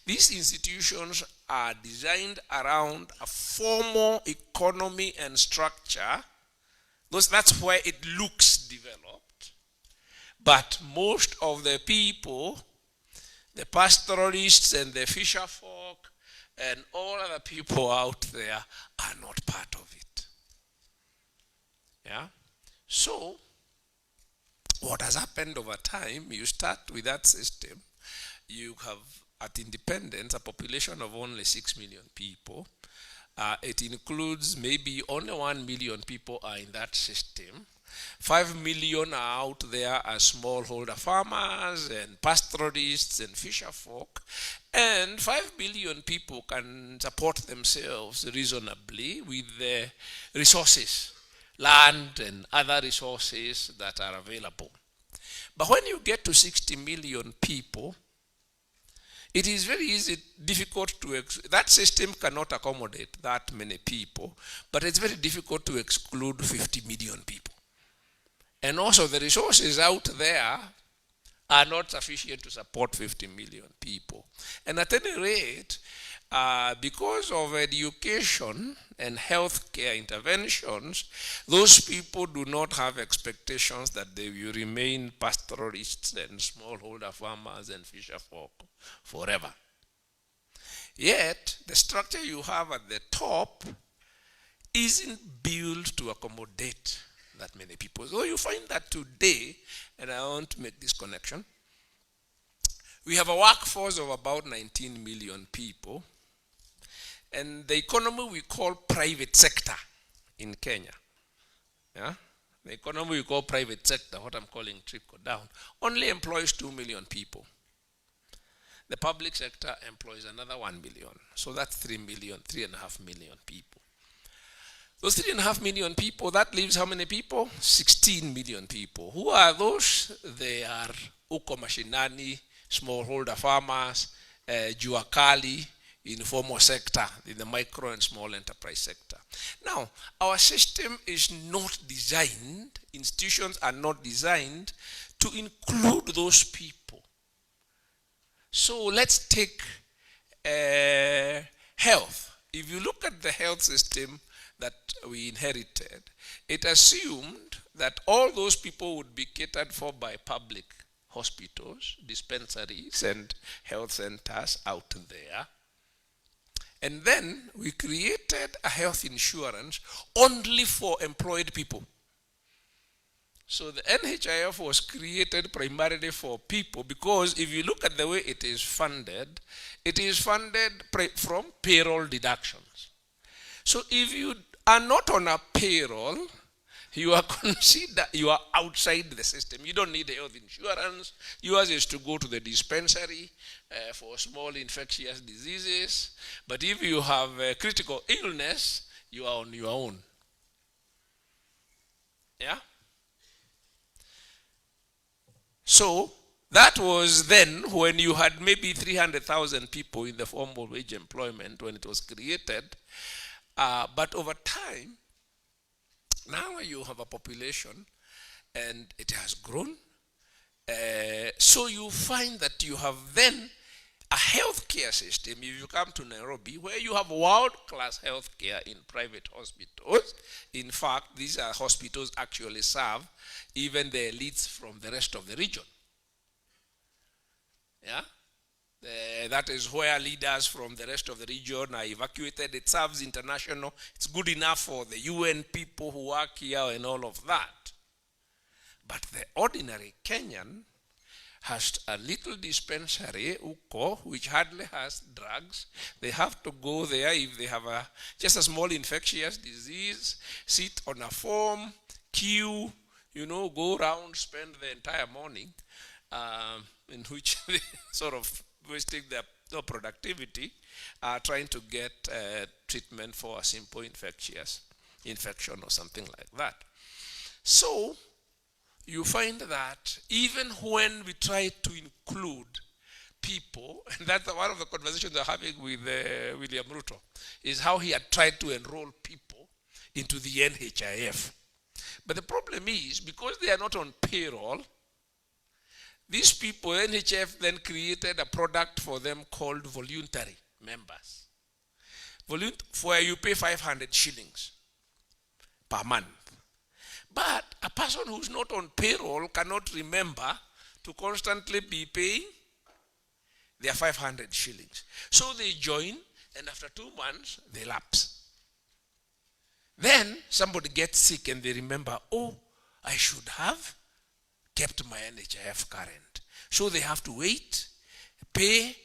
These institutions are designed around a formal economy and structure. That's where it looks developed. But most of the people, the pastoralists and the fisher folk and all other people out there are not part of it. Yeah? So, what has happened over time, you start with that system, you have at independence a population of only 6 million people. It includes maybe only 1 million people are in that system. 5 million are out there as smallholder farmers and pastoralists and fisher folk. And 5 billion people can support themselves reasonably with the resources, land and other resources that are available. But when you get to 60 million people, it is very difficult to, that system cannot accommodate that many people, but it's very difficult to exclude 50 million people. And also the resources out there are not sufficient to support 50 million people. And at any rate, because of education and healthcare interventions, those people do not have expectations that they will remain pastoralists and smallholder farmers and fisher folk forever. Yet, the structure you have at the top isn't built to accommodate that many people. So you find that today, and I want to make this connection, we have a workforce of about 19 million people, and the economy we call private sector in Kenya, yeah? The economy we call private sector, what I'm calling trickle down, only employs 2 million people. The public sector employs another 1 million. So that's 3 million, 3.5 million people. Those 3.5 million people, that leaves how many people? 16 million people. Who are those? They are uko mashinani, smallholder farmers, jua kali, informal sector, in the micro and small enterprise sector. Now, our system is not designed, institutions are not designed to include those people. So let's take health. If you look at the health system that we inherited, it assumed that all those people would be catered for by public hospitals, dispensaries, and health centers out there. And then we created a health insurance only for employed people. So the NHIF was created primarily for people, because if you look at the way it is funded from payroll deductions. So if you are not on a payroll, you are considered, you are outside the system. You don't need health insurance. Yours is to go to the dispensary for small infectious diseases. But if you have a critical illness, you are on your own. Yeah? So that was then when you had maybe 300,000 people in the formal wage employment when it was created. But over time, now you have a population and it has grown. So you find that you have then a healthcare system, if you come to Nairobi, where you have world-class healthcare in private hospitals. In fact, these are hospitals actually serve even the elites from the rest of the region. Yeah? That is where leaders from the rest of the region are evacuated. It serves international. It's good enough for the UN people who work here and all of that. But the ordinary Kenyan has a little dispensary, uko, which hardly has drugs. They have to go there if they have just a small infectious disease, sit on a form, queue, go around, spend the entire morning, in which they sort of wasting their productivity, trying to get treatment for a simple infection or something like that. So you find that even when we try to include people, and that's one of the conversations we're having with William Ruto, is how he had tried to enroll people into the NHIF. But the problem is, because they are not on payroll, these people, NHIF then created a product for them called voluntary members. Where you pay 500 shillings per month. But a person who's not on payroll cannot remember to constantly be paying their 500 shillings. So they join, and after 2 months, they lapse. Then somebody gets sick and they remember, oh, I should have kept my NHIF current. So they have to wait, pay,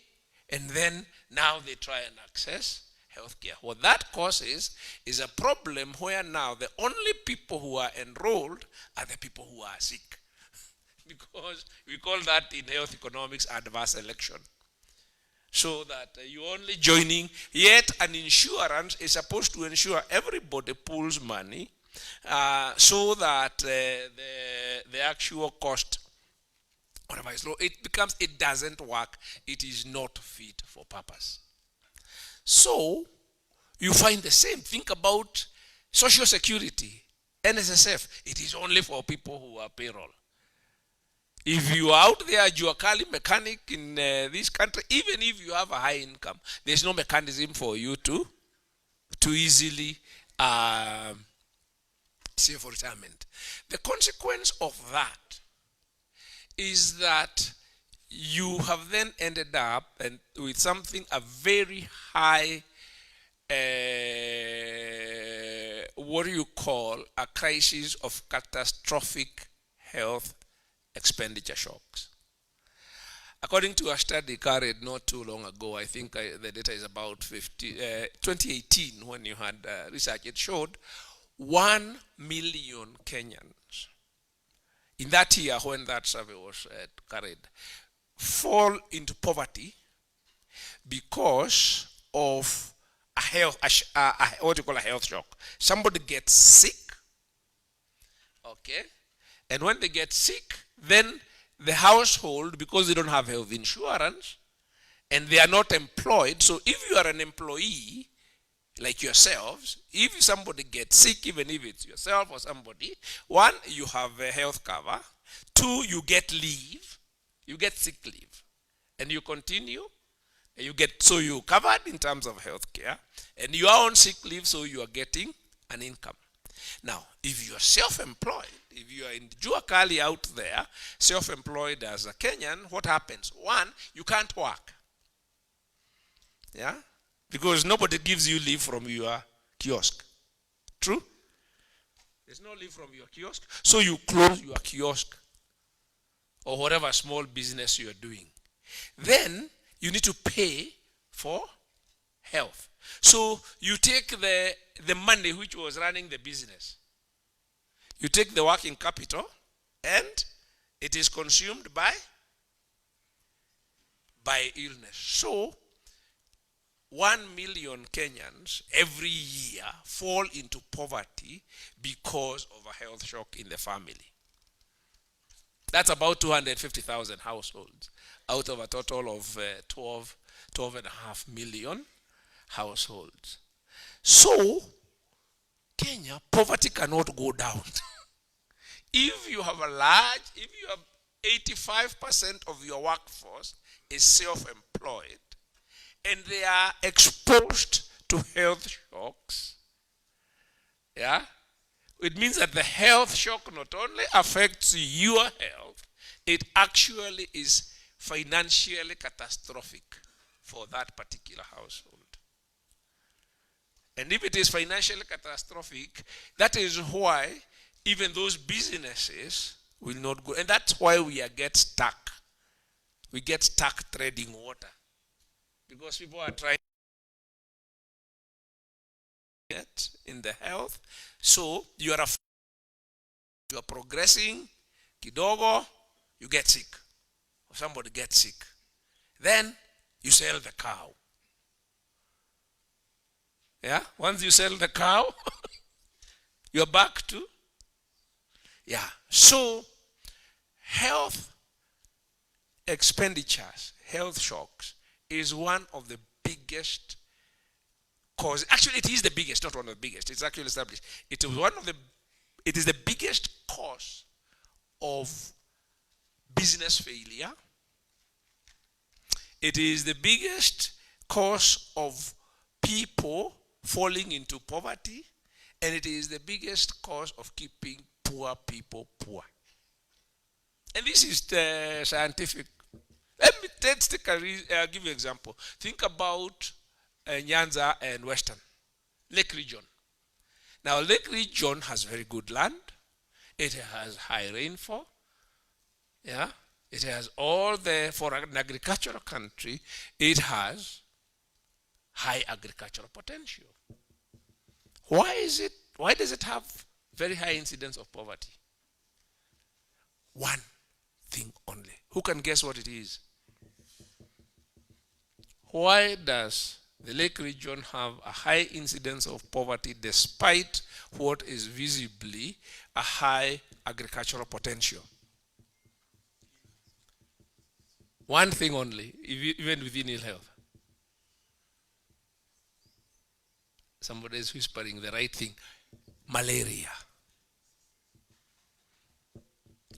and then now they try and access healthcare. What that causes is a problem where now the only people who are enrolled are the people who are sick. Because we call that in health economics adverse selection. So that you're only joining, yet an insurance is supposed to ensure everybody pulls money so that the actual cost, whatever is low, it doesn't work. It is not fit for purpose. So you find the same. Think about Social Security, NSSF. It is only for people who are payroll. If you are out there, you are a mechanic in this country, even if you have a high income, there's no mechanism for you to easily save for retirement. The consequence of that is that you have then ended up with something, a very high, what do you call, a crisis of catastrophic health expenditure shocks. According to a study carried not too long ago, I think the data is about 2018 when you had research, it showed 1 million Kenyans in that year when that survey was carried fall into poverty because of what you call a health shock. Somebody gets sick, okay, and when they get sick, then the household, because they don't have health insurance and they are not employed, so if you are an employee like yourselves, if somebody gets sick, even if it's yourself or somebody, one, you have a health cover. Two, you get leave, you get sick leave, and you continue. You get, so you covered in terms of health care, and you are on sick leave, so you are getting an income. Now, if you are self-employed, if you are in Jua Kali out there, self-employed as a Kenyan, what happens? One, you can't work. Yeah? Because nobody gives you leave from your kiosk. True? There's no leave from your kiosk. So you close your kiosk or whatever small business you are doing. Then you need to pay for health. So you take the money which was running the business. You take the working capital and it is consumed by illness. So 1 million Kenyans every year fall into poverty because of a health shock in the family. That's about 250,000 households out of a total of 12.5 million households. So, Kenya, poverty cannot go down. If you have 85% of your workforce is self-employed, and they are exposed to health shocks, yeah, it means that the health shock not only affects your health, it actually is financially catastrophic for that particular household. And if it is financially catastrophic, that is why even those businesses will not go. And that's why we get stuck. We get stuck treading water. Because people are trying to get in the health. So you are progressing, kidogo, you get sick. Or somebody gets sick. Then you sell the cow. Yeah? Once you sell the cow, you're back to, yeah. So health expenditures, health shocks, is one of the biggest causes. Actually, it is the biggest, not one of the biggest. It's actually established. It is the biggest cause of business failure. It is the biggest cause of people falling into poverty, and it is the biggest cause of keeping poor people poor. And this is the scientific. Let me give you an example. Think about Nyanza and Western Lake region. Now, Lake region has very good land. It has high rainfall. Yeah, it has for an agricultural country, it has high agricultural potential. Why does it have very high incidence of poverty? One thing only. Who can guess what it is? Why does the Lake region have a high incidence of poverty despite what is visibly a high agricultural potential? One thing only, even within ill health. Somebody is whispering the right thing. Malaria.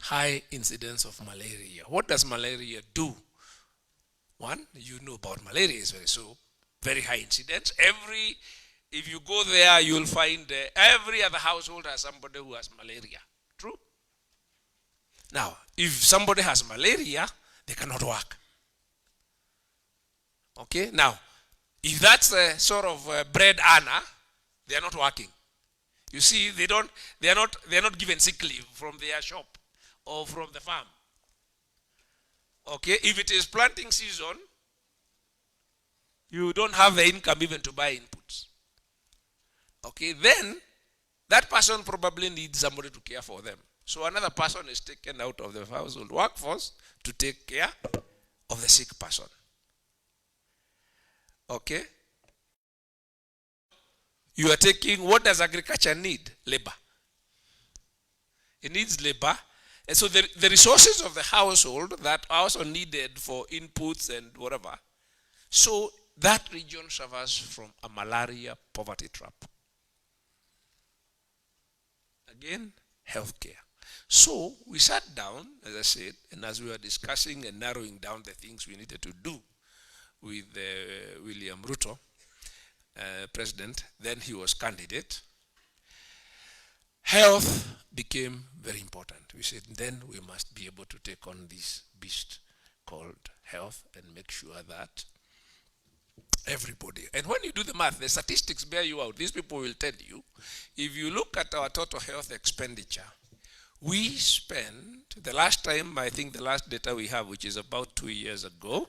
High incidence of malaria. What does malaria do? One, you know about malaria is very high incidence. If you go there, you'll find every other household has somebody who has malaria. True? Now, if somebody has malaria, they cannot work. Okay? Now, if that's a sort of bread earner, they are not working. You see, they are not given sick leave from their shop or from the farm. Okay? If it is planting season, you don't have the income even to buy inputs. Okay? Then, that person probably needs somebody to care for them. So another person is taken out of the household workforce to take care of the sick person. Okay? You are taking, what does agriculture need? Labor. It needs labor. And so the resources of the household that are also needed for inputs and whatever. So that region suffers from a malaria poverty trap. Again, healthcare. So we sat down, as I said, and as we were discussing and narrowing down the things we needed to do with William Ruto, president, then he was candidate, health became very important. We said, then we must be able to take on this beast called health and make sure that everybody, and when you do the math, the statistics bear you out. These people will tell you, if you look at our total health expenditure, we spent, the last time, I think the last data we have, which is about 2 years ago,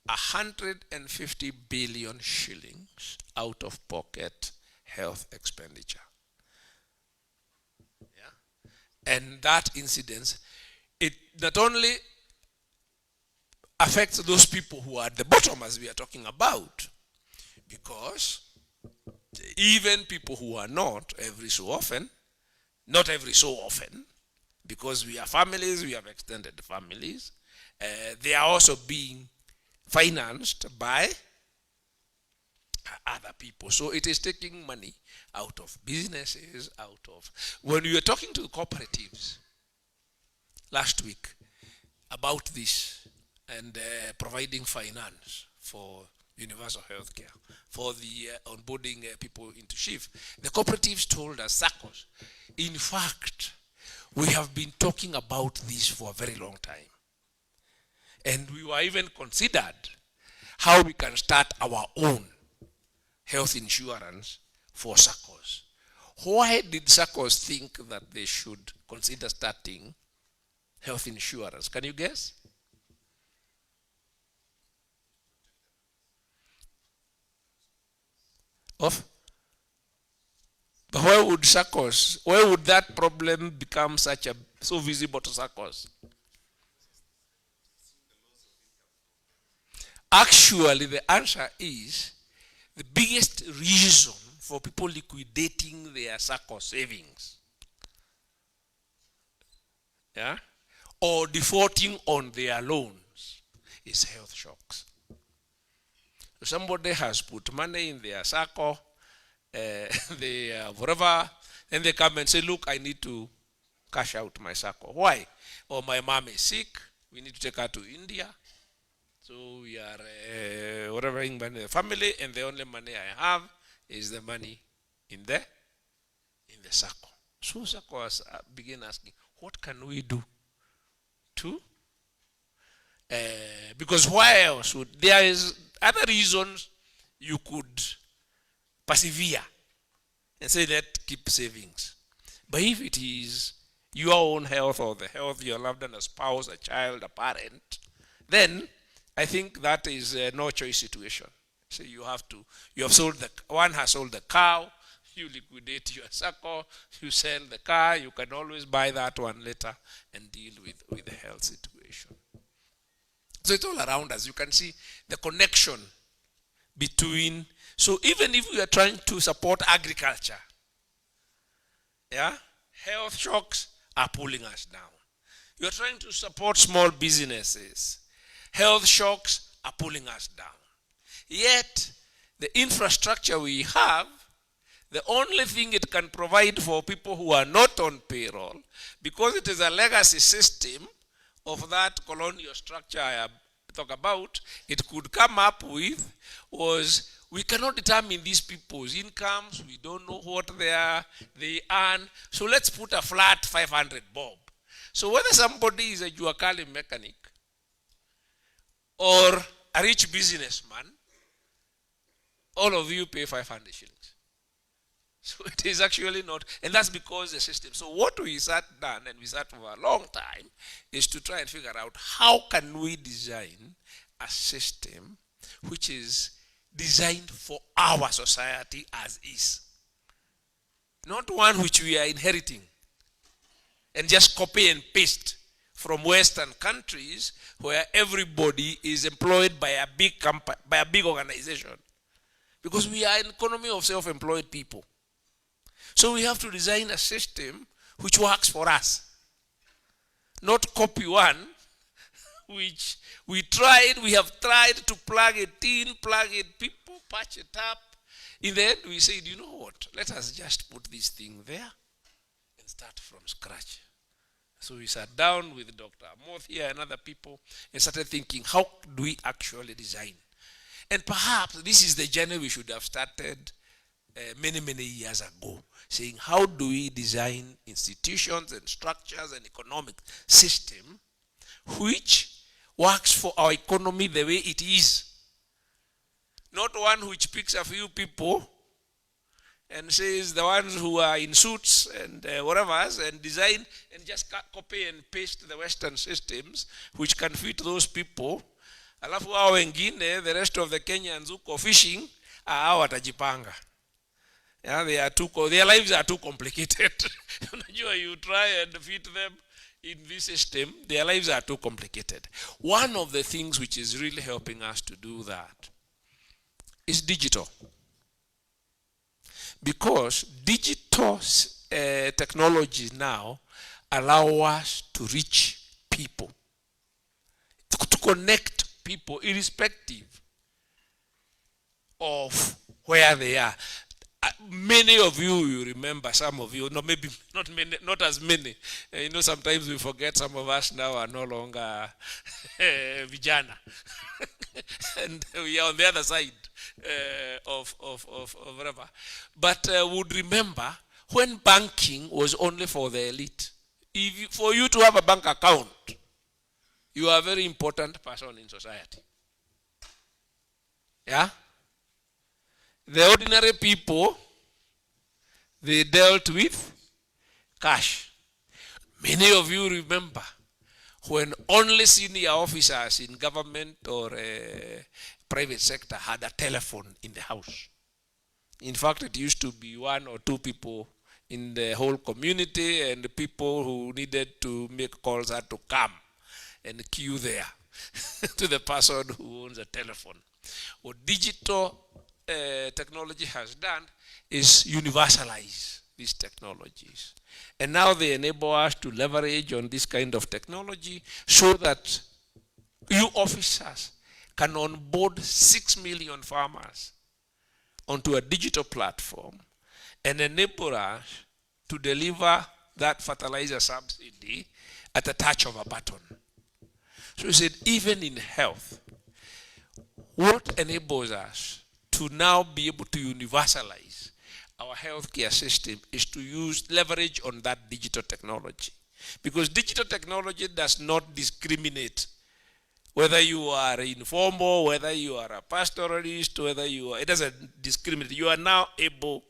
150 billion shillings out of pocket health expenditure. And that incidence, it not only affects those people who are at the bottom, as we are talking about, because even people who are not every so often, because we are families, we have extended families, they are also being financed by other people. So it is taking money out of businesses, when we were talking to the cooperatives last week about this and providing finance for universal health care, for the onboarding people into shift, the cooperatives told us, SACCOs, in fact, we have been talking about this for a very long time. And we were even considered how we can start our own health insurance for SACCOs. Why did SACCOs think that they should consider starting health insurance? Can you guess? But why would SACCOs, why would that problem become so visible to SACCOs? Actually, the answer is the biggest reason for people liquidating their SACCO savings, or defaulting on their loans is health shocks. So somebody has put money in their SACCO, whatever, and they come and say, look, I need to cash out my SACCO. Why? Or my mom is sick, we need to take her to India. So we are whatever in the family, and the only money I have is the money in the SACCO. So SACCO begin asking, what can we do to? Because why else would there is other reasons you could persevere and say let keep savings. But if it is your own health or the health of your loved one, a spouse, a child, a parent, then I think that is a no choice situation. So you have one has sold the cow, you liquidate your SACCO, you sell the car, you can always buy that one later and deal with the health situation. So it's all around us. You can see the connection between, so even if we are trying to support agriculture, health shocks are pulling us down. You are trying to support small businesses, health shocks are pulling us down. Yet, the infrastructure we have, the only thing it can provide for people who are not on payroll, because it is a legacy system of that colonial structure I talk about, it could come up with was, we cannot determine these people's incomes, we don't know what they earn, so let's put a flat 500 bob. So whether somebody is a Juakali mechanic or a rich businessman, all of you pay 500 shillings. So it is actually not, and that's because the system. So what we sat down, and we sat for a long time, is to try and figure out how can we design a system which is designed for our society as is. Not one which we are inheriting and just copy and paste from Western countries where everybody is employed by a big company, by a big organization. because we are an economy of self-employed people. So we have to design a system which works for us, not copy one which we have tried to plug it in, plug it, people patch it up. In the end, we said, you know what, let us just put this thing there and start from scratch. So we sat down with Dr. MoH here and other people and started thinking, how do we actually design? And perhaps this is the journey we should have started many, many years ago, saying how do we design institutions and structures and economic system which works for our economy the way it is. Not one which picks a few people and says the ones who are in suits and whatever and design and just copy and paste the Western systems which can fit those people. Alafu hao wengine, the rest of the Kenyans who go fishing, hao watajipanga. Yeah, their lives are too complicated. You try and fit them in this system, their lives are too complicated. One of the things which is really helping us to do that is digital. Because digital technologies now allow us to reach people, to connect people irrespective of where they are. Many of you remember, some of you, no, maybe not many, not as many. Sometimes we forget some of us now are no longer vijana. And we are on the other side of whatever. But would remember when banking was only for the elite. For you to have a bank account, you are a very important person in society. Yeah? The ordinary people, they dealt with cash. Many of you remember when only senior officers in government or private sector had a telephone in the house. In fact, it used to be one or two people in the whole community, and the people who needed to make calls had to come and queue there to the person who owns a telephone. What digital technology has done is universalize these technologies. And now they enable us to leverage on this kind of technology so that you officers can onboard 6 million farmers onto a digital platform and enable us to deliver that fertilizer subsidy at the touch of a button. So he said, even in health, what enables us to now be able to universalize our healthcare system is to leverage on that digital technology. Because digital technology does not discriminate whether you are informal, whether you are a pastoralist, it doesn't discriminate. You are now able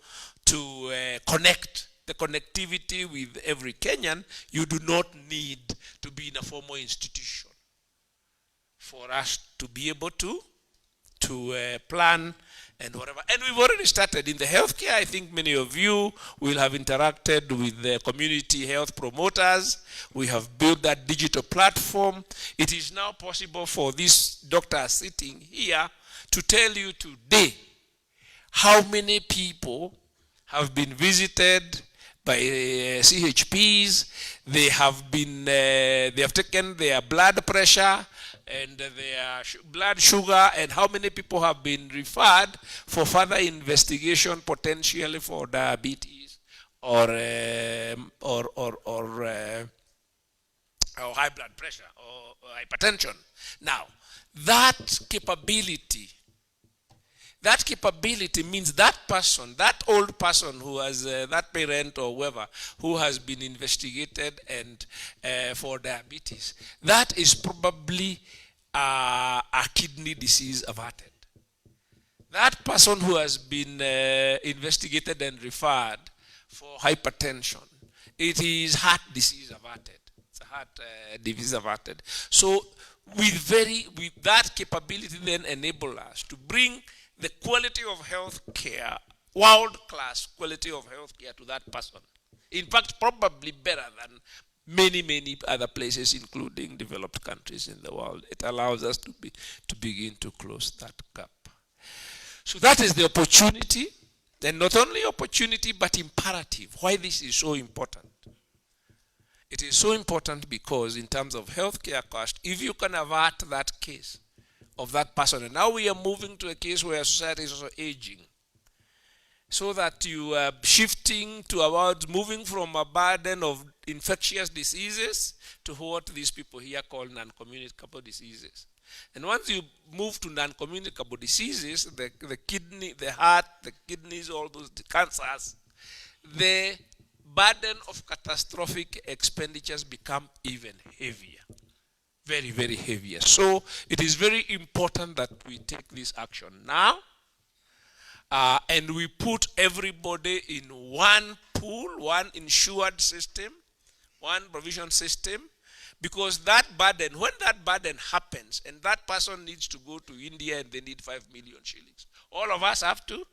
to connect the connectivity with every Kenyan. You do not need to be in a formal institution for us to be able to plan and whatever. And we've already started in the healthcare. I think many of you will have interacted with the community health promoters. We have built that digital platform. It is now possible for this doctor sitting here to tell you today how many people have been visited by CHPs. They have taken their blood pressure and their blood sugar, and how many people have been referred for further investigation, potentially for diabetes or high blood pressure or hypertension. Now, that capability means that person, that old person who has, that parent or whoever, who has been investigated and for diabetes, that is probably a kidney disease averted. That person who has been investigated and referred for hypertension, it is heart disease averted. It's a heart disease averted. So with that capability then enable us to bring the quality of health care, world-class quality of health care to that person. In fact, probably better than many, many other places, including developed countries in the world. It allows us to begin to close that gap. So that is the opportunity, and not only opportunity but imperative. Why this is so important? It is so important because in terms of healthcare cost, if you can avert that case of that person, and now we are moving to a case where society is also aging, so that you are shifting to about moving from a burden of infectious diseases to what these people here call non-communicable diseases. And once you move to non-communicable diseases, the kidney, the heart, the kidneys, all those cancers, the burden of catastrophic expenditures become even heavier. Very, very heavier. So it is very important that we take this action now. And we put everybody in one pool, one insured system, one provision system, because that burden, when that burden happens and that person needs to go to India and they need 5 million shillings, all of us have to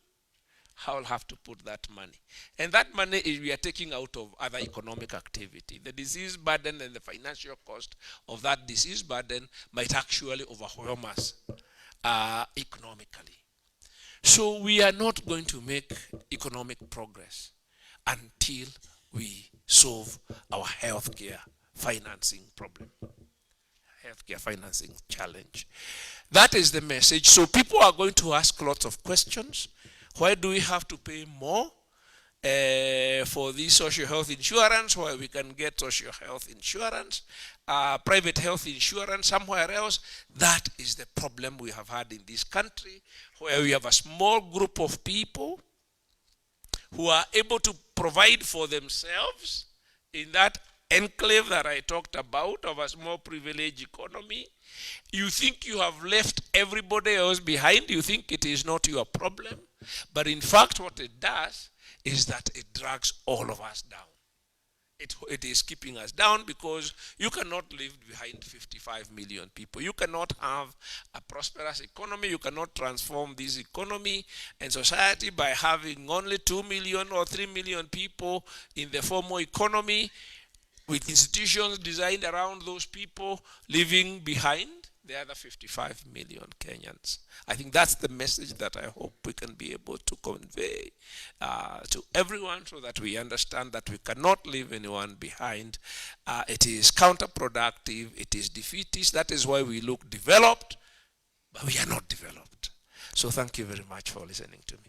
put that money. And that money is we are taking out of other economic activity. The disease burden and the financial cost of that disease burden might actually overwhelm us economically. So we are not going to make economic progress until we solve our healthcare financing problem, healthcare financing challenge. That is the message. So people are going to ask lots of questions. Why do we have to pay more for this social health insurance, where we can get social health insurance, private health insurance somewhere else? That is the problem we have had in this country, where we have a small group of people who are able to provide for themselves in that enclave that I talked about of a small privileged economy. You think you have left everybody else behind. You think it is not your problem. But in fact, what it does is that it drags all of us down. It is keeping us down, because you cannot leave behind 55 million people. You cannot have a prosperous economy. You cannot transform this economy and society by having only 2 million or 3 million people in the formal economy, with institutions designed around those people, leaving behind the other 55 million Kenyans. I think that's the message that I hope we can be able to convey to everyone, so that we understand that we cannot leave anyone behind. It is counterproductive. It is defeatist. That is why we look developed, but we are not developed. So thank you very much for listening to me.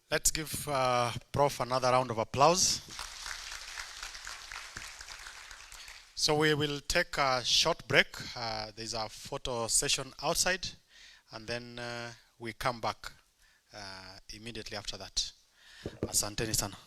Let's give Prof another round of applause. So we will take a short break. There's a photo session outside, and then we come back immediately after that. Asanteni sana.